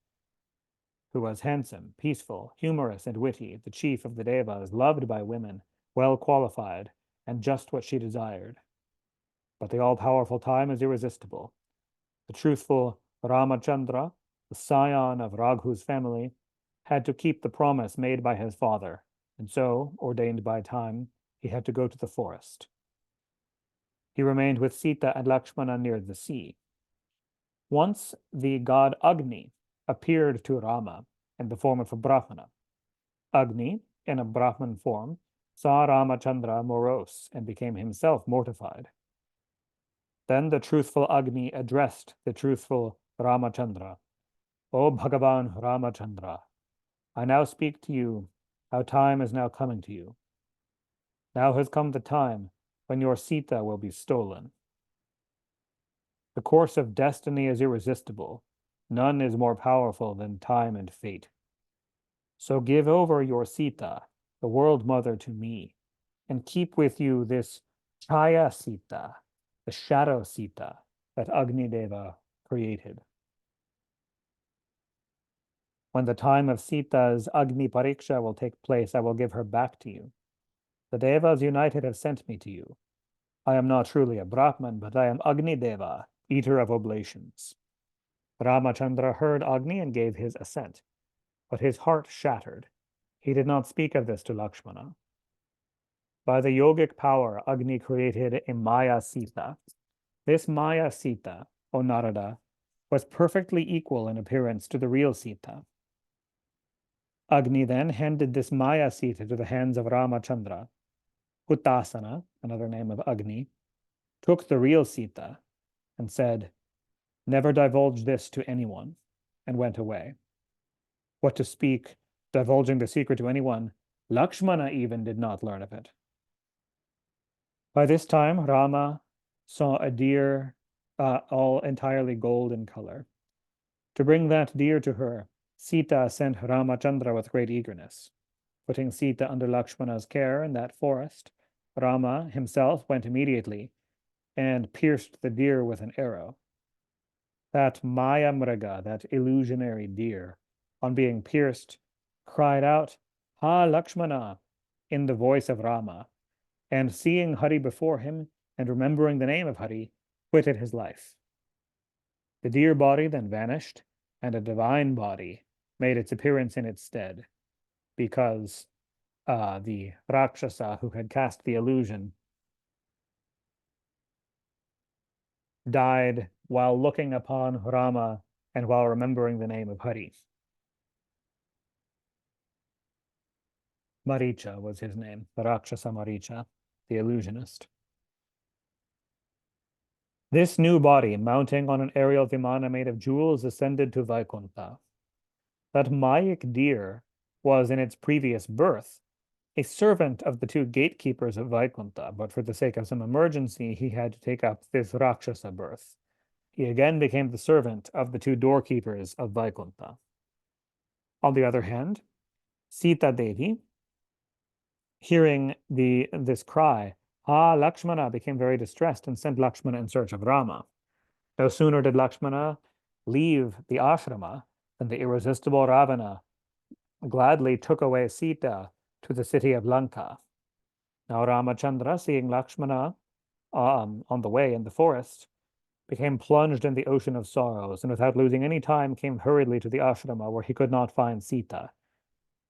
who was handsome, peaceful, humorous, and witty, the chief of the Devas, loved by women, well qualified, and just what she desired. But the all-powerful time is irresistible. The truthful Ramachandra, the scion of Raghu's family, had to keep the promise made by his father, and so, ordained by time, he had to go to the forest. He remained with Sita and Lakshmana near the sea. Once the god Agni appeared to Rama in the form of a Brahmana. Agni, in a Brahman form, saw Ramachandra morose and became himself mortified. Then the truthful Agni addressed the truthful Ramachandra. O Bhagavan Ramachandra, I now speak to you how time is now coming to you. Now has come the time when your Sita will be stolen. The course of destiny is irresistible. None is more powerful than time and fate. So give over your Sita, the world mother, to me, and keep with you this Chaya Sita, the shadow Sita that Agni Deva created. When the time of Sita's Agni Pariksha will take place, I will give her back to you. The Devas united have sent me to you. I am not truly a Brahman, but I am Agni Deva, eater of oblations. Ramachandra heard Agni and gave his assent, but his heart shattered. He did not speak of this to Lakshmana. By the yogic power, Agni created a Maya Sita. This Maya Sita, O Narada, was perfectly equal in appearance to the real Sita. Agni then handed this Maya Sita to the hands of Ramachandra. Uttasana, another name of Agni, took the real Sita and said, "Never divulge this to anyone," and went away. What to speak, divulging the secret to anyone, Lakshmana even did not learn of it. By this time, Rama saw a deer all entirely gold in color. To bring that deer to her, Sita sent Ramachandra with great eagerness. Putting Sita under Lakshmana's care in that forest, Rama himself went immediately and pierced the deer with an arrow. That Maya Mriga, that illusionary deer, on being pierced, cried out, "Ha Lakshmana," in the voice of Rama, and seeing Hari before him and remembering the name of Hari, quitted his life. The deer body then vanished, and a divine body made its appearance in its stead, because the Rakshasa who had cast the illusion died while looking upon Rama and while remembering the name of Hari. Maricha was his name, the Rakshasa Maricha, the illusionist. This new body, mounting on an aerial vimana made of jewels, ascended to Vaikuntha. That Mayic deer was in its previous birth a servant of the two gatekeepers of Vaikuntha, but for the sake of some emergency, he had to take up this Rakshasa birth. He again became the servant of the two doorkeepers of Vaikuntha. On the other hand, Sita Devi, hearing this cry, "Ah, Lakshmana," became very distressed and sent Lakshmana in search of Rama. No sooner did Lakshmana leave the ashrama than the irresistible Ravana gladly took away Sita to the city of Lanka. Now Ramachandra, seeing Lakshmana on the way in the forest, became plunged in the ocean of sorrows, and without losing any time came hurriedly to the ashrama where he could not find Sita.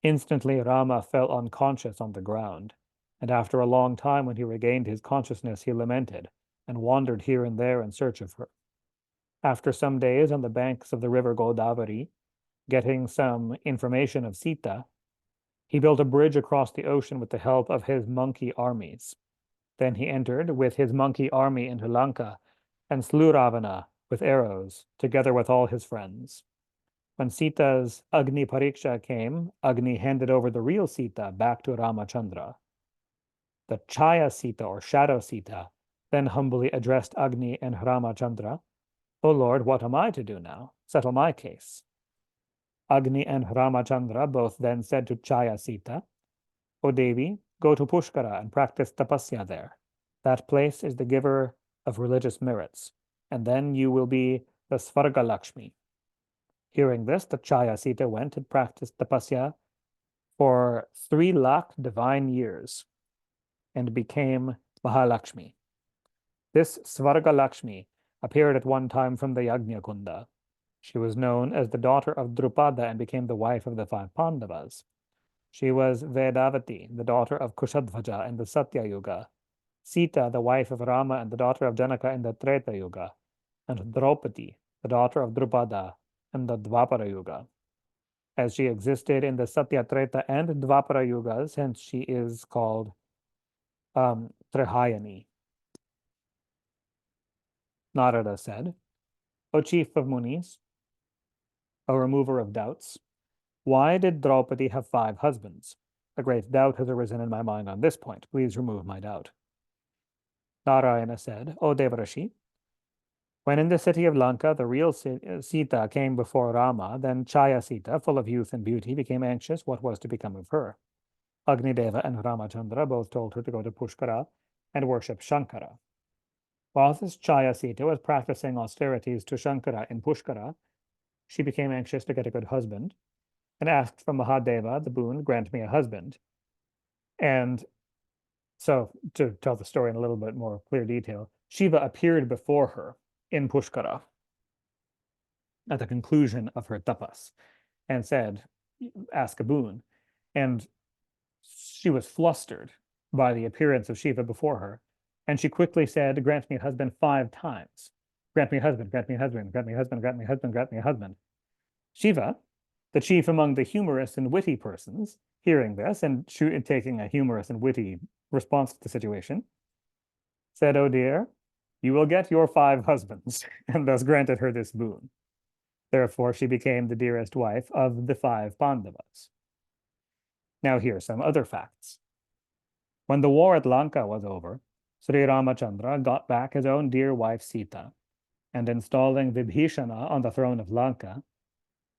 Instantly Rama fell unconscious on the ground, and after a long time when he regained his consciousness, he lamented and wandered here and there in search of her. After some days on the banks of the river Godavari, getting some information of Sita, he built a bridge across the ocean with the help of his monkey armies. Then he entered with his monkey army into Lanka and slew Ravana with arrows, together with all his friends. When Sita's Agni Pariksha came, Agni handed over the real Sita back to Ramachandra. The Chaya Sita, or shadow Sita, then humbly addressed Agni and Ramachandra, "O Lord, what am I to do now? Settle my case." Agni and Ramachandra both then said to Chaya Sita, "O Devi, go to Pushkara and practice tapasya there. That place is the giver of religious merits, and then you will be the Svarga Lakshmi." Hearing this, the Chaya Sita went and practiced tapasya for 3 lakh divine years and became Mahalakshmi. This Svarga Lakshmi appeared at one time from the Yajna Kunda. She was known as the daughter of Drupada and became the wife of the 5 Pandavas. She was Vedavati, the daughter of Kushadvaja in the Satya Yuga, Sita, the wife of Rama and the daughter of Janaka in the Treta Yuga, and Draupadi, the daughter of Drupada in the Dvapara Yuga. As she existed in the Satya, Treta, and Dvapara Yugas, hence she is called Trihayani. Narada said, "O chief of Munis, a remover of doubts, why did Draupadi have 5 husbands? A great doubt has arisen in my mind on this point. Please remove my doubt." Narayana said, O Devarashi, when in the city of Lanka the real Sita came before Rama, then Chaya Sita, full of youth and beauty, became anxious what was to become of her. Agnideva and Ramachandra both told her to go to Pushkara and worship Shankara. While this Chaya Sita was practicing austerities to Shankara in Pushkara, she became anxious to get a good husband and asked from Mahadeva the boon, grant me a husband. And so, to tell the story in a little bit more clear detail, Shiva appeared before her in Pushkara at the conclusion of her tapas and said, ask a boon. And she was flustered by the appearance of Shiva before her. And she quickly said, grant me a husband 5 times. Grant me a husband, grant me a husband, grant me a husband, grant me a husband, grant me a husband. Shiva, the chief among the humorous and witty persons, hearing this and taking a humorous and witty response to the situation, said, oh dear, you will get your 5 husbands, and thus granted her this boon. Therefore, she became the dearest wife of the 5 Pandavas. Now, here are some other facts. When the war at Lanka was over, Sri Ramachandra got back his own dear wife Sita, and installing Vibhishana on the throne of Lanka,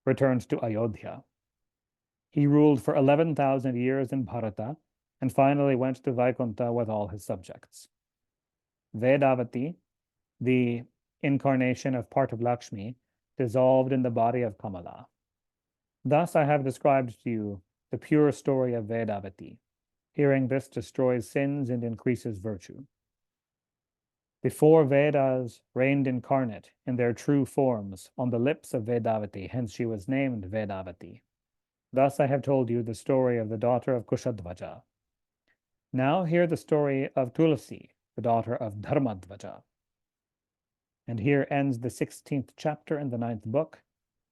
returned to Ayodhya. He ruled for 11,000 years in Bharata, and finally went to Vaikuntha with all his subjects. Vedavati, the incarnation of part of Lakshmi, dissolved in the body of Kamala. Thus I have described to you the pure story of Vedavati. Hearing this destroys sins and increases virtue. The 4 Vedas reigned incarnate in their true forms on the lips of Vedavati, hence she was named Vedavati. Thus I have told you the story of the daughter of Kushadvaja. Now hear the story of Tulsi, the daughter of Dharmadvaja. And here ends the 16th chapter in the 9th book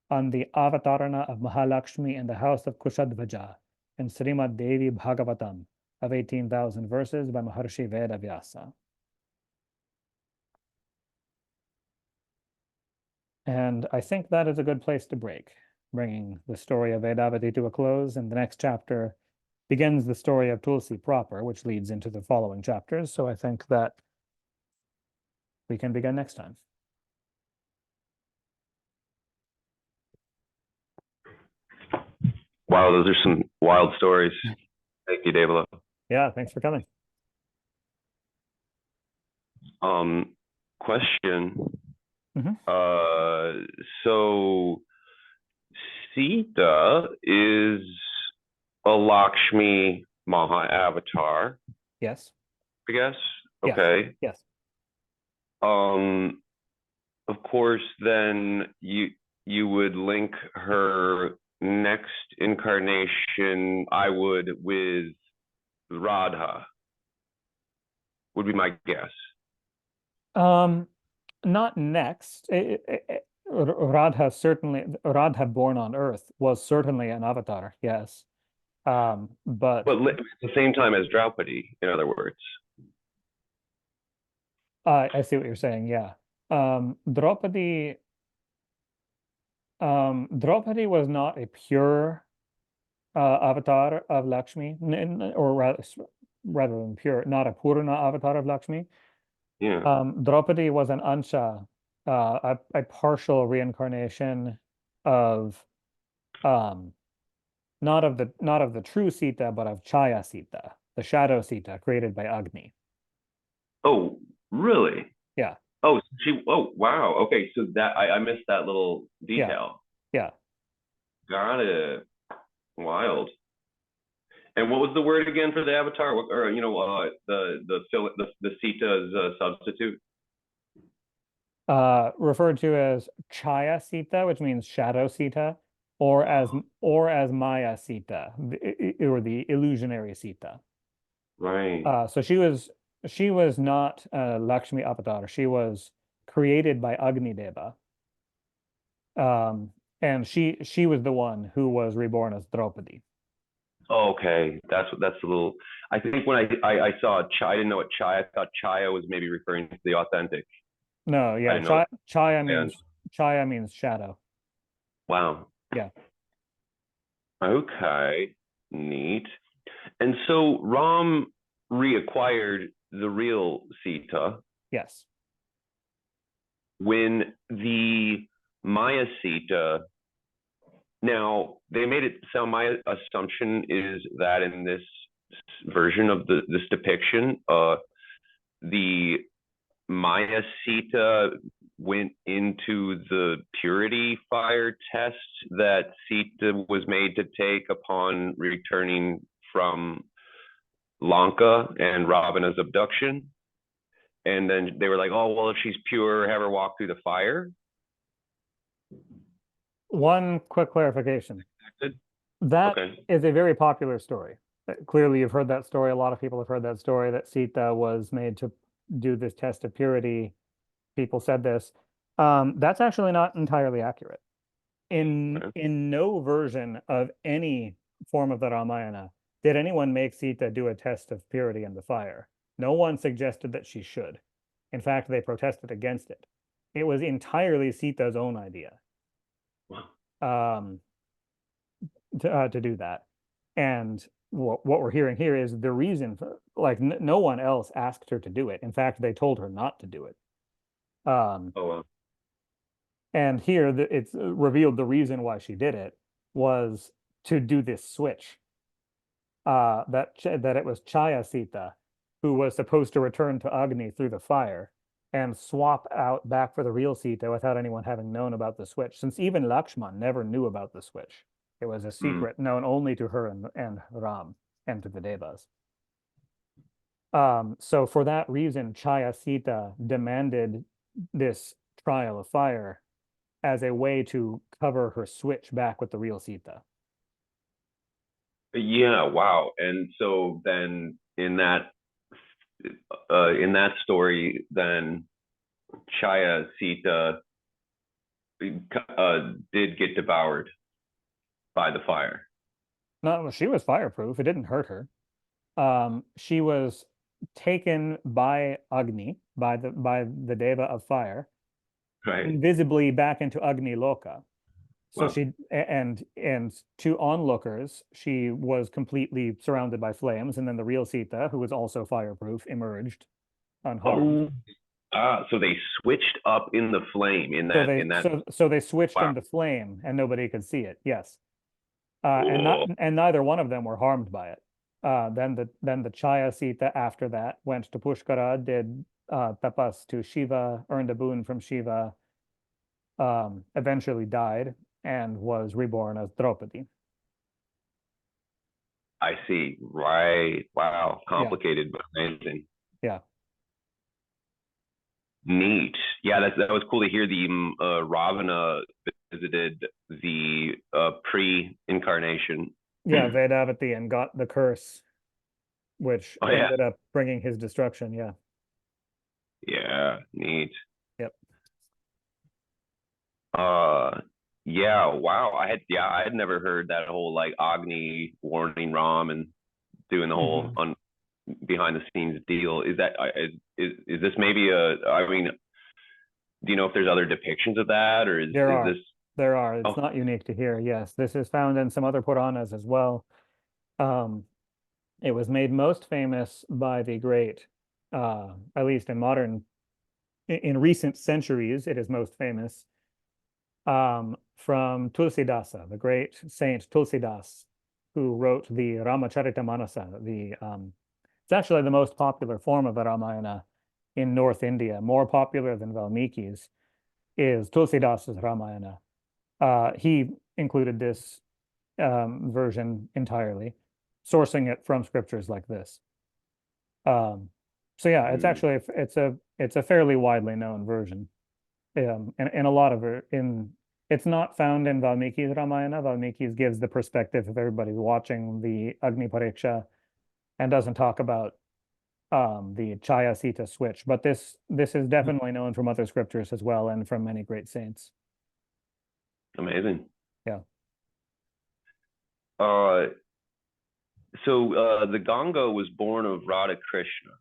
on the avatarana of Mahalakshmi in the house of Kushadvaja in Srimad Devi Bhagavatam of 18,000 verses by Maharshi Vedavyasa. And I think that is a good place to break, bringing the story of Vedavati to a close. And the next chapter begins the story of Tulsi proper, which leads into the following chapters. So I think that we can begin next time. Wow, those are some wild stories. Thank you, Devila. Yeah, thanks for coming. Question. Mm-hmm. So Sita is a Lakshmi Maha avatar, Yes. I guess. Yes. Okay. Yes. Of course, then you would link her next incarnation, I would, with Radha, would be my guess. Not next. Radha born on Earth was certainly an avatar, yes. But at the same time as Draupadi, in other words. I see what you're saying, yeah. Draupadi was not a pure avatar of Lakshmi, or rather than pure, not a Purana avatar of Lakshmi. Yeah. Draupadi was an Ansha, a partial reincarnation of not of the true Sita, but of Chaya Sita, the shadow Sita created by Agni. Oh, really? Yeah. Oh, oh, wow. Okay, so that I missed that little detail. Yeah. Got it. Wild. And what was the word again for the avatar? Or the Sita's substitute? Referred to as Chaya Sita, which means shadow Sita, or as Maya Sita, or the illusionary Sita. Right. So she was not Lakshmi avatar. She was created by Agni Deva. And she was the one who was reborn as Draupadi. Okay, that's a little. I think when I saw I didn't know what Chaya. I thought Chaya was maybe referring to the authentic. No, yeah, Chaya means shadow. Wow. Yeah. Okay, neat. And so Ram reacquired the real Sita. Yes. When the Maya Sita, now they made it sound, my assumption is that in this version of this depiction, the Maya Sita went into the purity fire test that Sita was made to take upon returning from Lanka and Ravana's abduction. And then they were like, oh, well, if she's pure, have her walk through the fire. One quick clarification. That Okay. is a very popular story. Clearly, you've heard that story. A lot of people have heard that story that Sita was made to do this test of purity. People said this. That's actually not entirely accurate. Okay. In no version of any form of the Ramayana did anyone make Sita do a test of purity in the fire. No one suggested that she should. In fact, they protested against it. It was entirely Sita's own idea. Wow. Um, to do that. And what we're hearing here is the reason for, like, no one else asked her to do it. In fact, they told her not to do it. Um, Oh, wow. and here it's revealed the reason why she did it was to do this switch. That it was Chaya Sita who was supposed to return to Agni through the fire and swap out back for the real Sita without anyone having known about the switch, since even Lakshman never knew about the switch. It was a Hmm. secret known only to her and Ram and to the Devas. So for that reason, Chaya Sita demanded this trial of fire as a way to cover her switch back with the real Sita. Yeah, wow. And so then in that story, then Chaya Sita did get devoured by the fire. No, she was fireproof. It didn't hurt her. She was taken by Agni, by the Deva of fire, Right. invisibly back into Agni Loka. So Wow. she and to onlookers, she was completely surrounded by flames, and then the real Sita, who was also fireproof, emerged unharmed. Oh, so they switched up in the flame in that. So they switched Wow. into flame, and nobody could see it. Yes, Cool. and neither one of them were harmed by it. Then the Chaya Sita after that went to Pushkara, did tapas to Shiva, earned a boon from Shiva, eventually died, and was reborn as Draupadi. I see. Right. Wow. Yeah, Complicated, but amazing. yeah, Neat. Yeah, that was cool to hear. The Ravana visited the pre-incarnation. yeah. Vedavati and got the curse, which Oh yeah. ended up bringing his destruction. Yeah, Yeah, neat. yep. Uh yeah, wow. I had never heard that whole like Agni warning Ram and doing the whole Mhm. on behind the scenes deal. Is that is this maybe a, I mean, do you know if there's other depictions of that, or There is are. this? There are. It's Oh, not unique to here. Yes, this is found in some other Puranas as well. Um, it was made most famous by the great, at least in modern, in recent centuries, it is most famous from Tulsidasa, the great saint Tulsidas, who wrote the Ramacharitamanasa. It's actually the most popular form of the Ramayana in North India, more popular than Valmiki's, is Tulsidas's Ramayana. He included this version entirely, sourcing it from scriptures like this. Um, so yeah, it's hmm. actually it's a fairly widely known version. And a lot of it in it's not found in Valmiki's Ramayana. Valmiki's gives the perspective of everybody watching the Agni Pariksha and doesn't talk about the Chaya Sita switch. But this is definitely known from other scriptures as well and from many great saints. Amazing. Yeah, Uh, so the Ganga was born of Radha Krishna,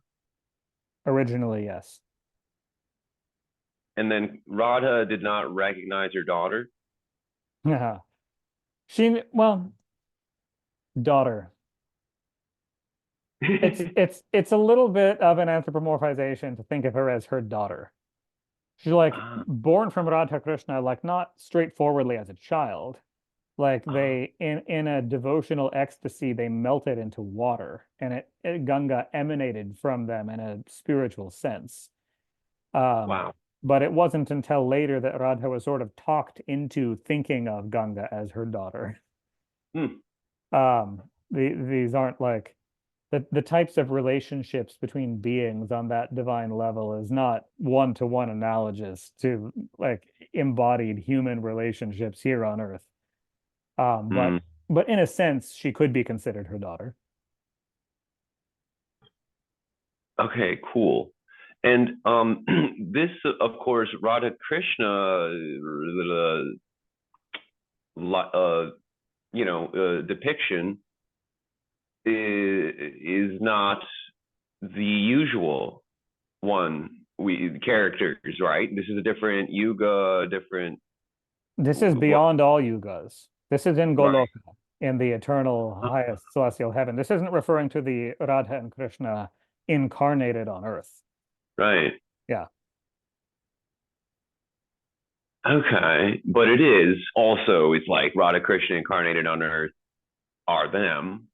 originally, yes. and then Radha did not recognize her daughter. She, well, daughter. It's a little bit of an anthropomorphization to think of her as her daughter. She's like Ah, born from Radha Krishna, like not straightforwardly as a child. Like ah, they in a devotional ecstasy, they melted into water, and Ganga emanated from them in a spiritual sense. Um, wow. but it wasn't until later that Radha was sort of talked into thinking of Ganga as her daughter. Hmm. These aren't like the types of relationships between beings on that divine level is not one-to-one analogous to like embodied human relationships here on Earth. Um, but Hmm. but in a sense, she could be considered her daughter. Okay, cool. And this, of course, Radha Krishna, depiction is not the usual one. We characters, right? This is a different yuga, different This is what? beyond all yugas. This is in Right, Goloka, in the eternal highest celestial heaven. This isn't referring to the Radha and Krishna incarnated on Earth. right. Yeah, Okay, but it is also. It's like Radha Krishna incarnated on Earth are them,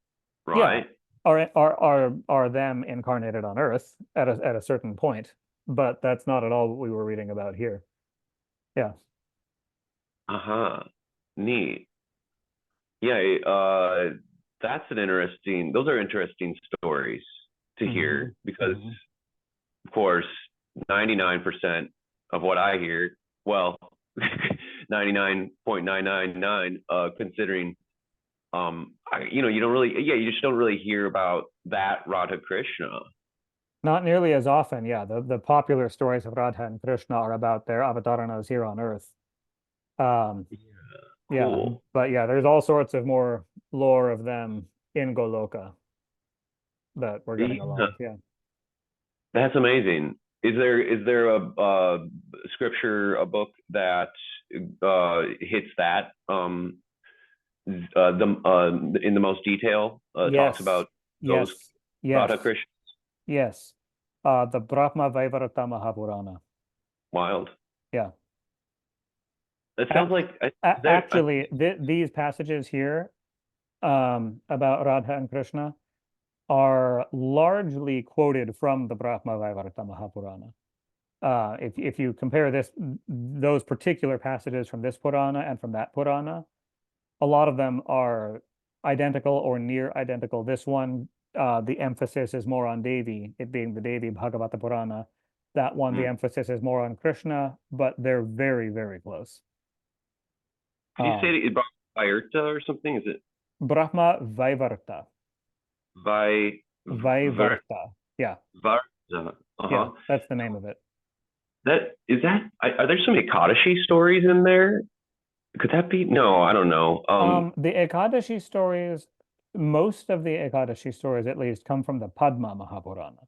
yeah. right? Are them incarnated on Earth at a certain point, but that's not at all what we were reading about here. Yeah. Uh huh. Neat. Yeah. That's an interesting. Those are interesting stories to Hmm. hear because, Hmm. of course, 99% of what I hear, well, 99.999, considering, you don't really, yeah, you just don't really hear about that Radha Krishna. Not nearly as often. Yeah, the popular stories of Radha and Krishna are about their avataranas here on Earth. Um, Yeah, yeah, cool. but yeah, there's all sorts of more lore of them in Goloka that we're getting Yeah, along with. Yeah. that's amazing. Is there a scripture, a book that hits that the in the most detail, talks Yes. about those Yes. Radha Yes. Krishna? Yes. The Brahma Vaivarta Mahapurana. Wild. Yeah. It sounds Act like there. Actually, these passages here about Radha and Krishna are largely quoted from the Brahma Vaivarta Mahapurana. If you compare those particular passages from this Purana and from that Purana, a lot of them are identical or near identical. This one, the emphasis is more on Devi, it being the Devi Bhagavata Purana. That one, the Hmm. emphasis is more on Krishna, but they're very, very close. Could you say Um, it Virta or something? Is it Brahma Vaivarta. Vi Ver Vaivarta. Yeah, Varta? Uh yeah, huh. that's the name of it. That is that. Are there some Ekadashi stories in there? Could that be? No, I don't know. The Ekadashi stories, most of the Ekadashi stories at least come from the Padma Mahapurana.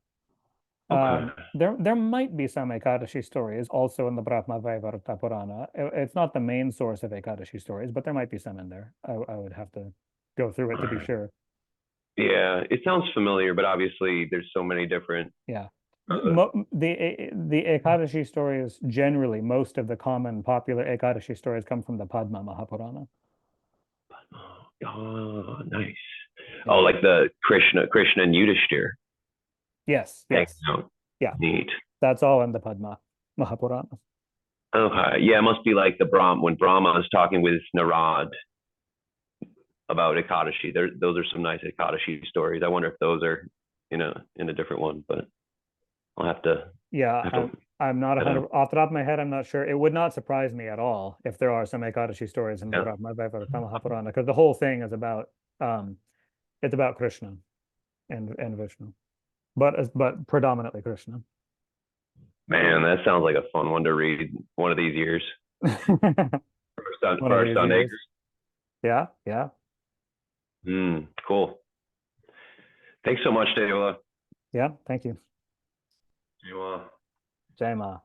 Okay. There might be some Ekadashi stories also in the Brahma Vaivarta Purana. It's not the main source of Ekadashi stories, but there might be some in there. I would have to go through it All to be right. sure. Yeah, it sounds familiar, but obviously there's so many different. Yeah. Uh, The Ekadashi stories, generally, most of the common popular Ekadashi stories come from the Padma Mahapurana. oh, nice. Oh, Yeah. like the Krishna and Yudhishthir Yes, hanging yes. out. Yeah. Neat. That's all in the Padma Mahapurana. Okay. Yeah, it must be like the when Brahma is talking with Narad about Ekadashi. Those are some nice Ekadashi stories. I wonder if those are in a different one, but I'll Yeah, have to I'm not check it 100 out. off the top of my head, I'm not sure. It would not surprise me at all if there are some Ekadashi stories in the Yeah. Brahma Vaivarta Mahapurana, because the whole thing is about it's about Krishna and Vishnu, but predominantly Krishna. Man, that sounds like a fun one to read one of these years One for of our these Sunday. years. Yeah, yeah, Cool. Thanks so much, Deva. yeah. Thank you. You, Jai Ma.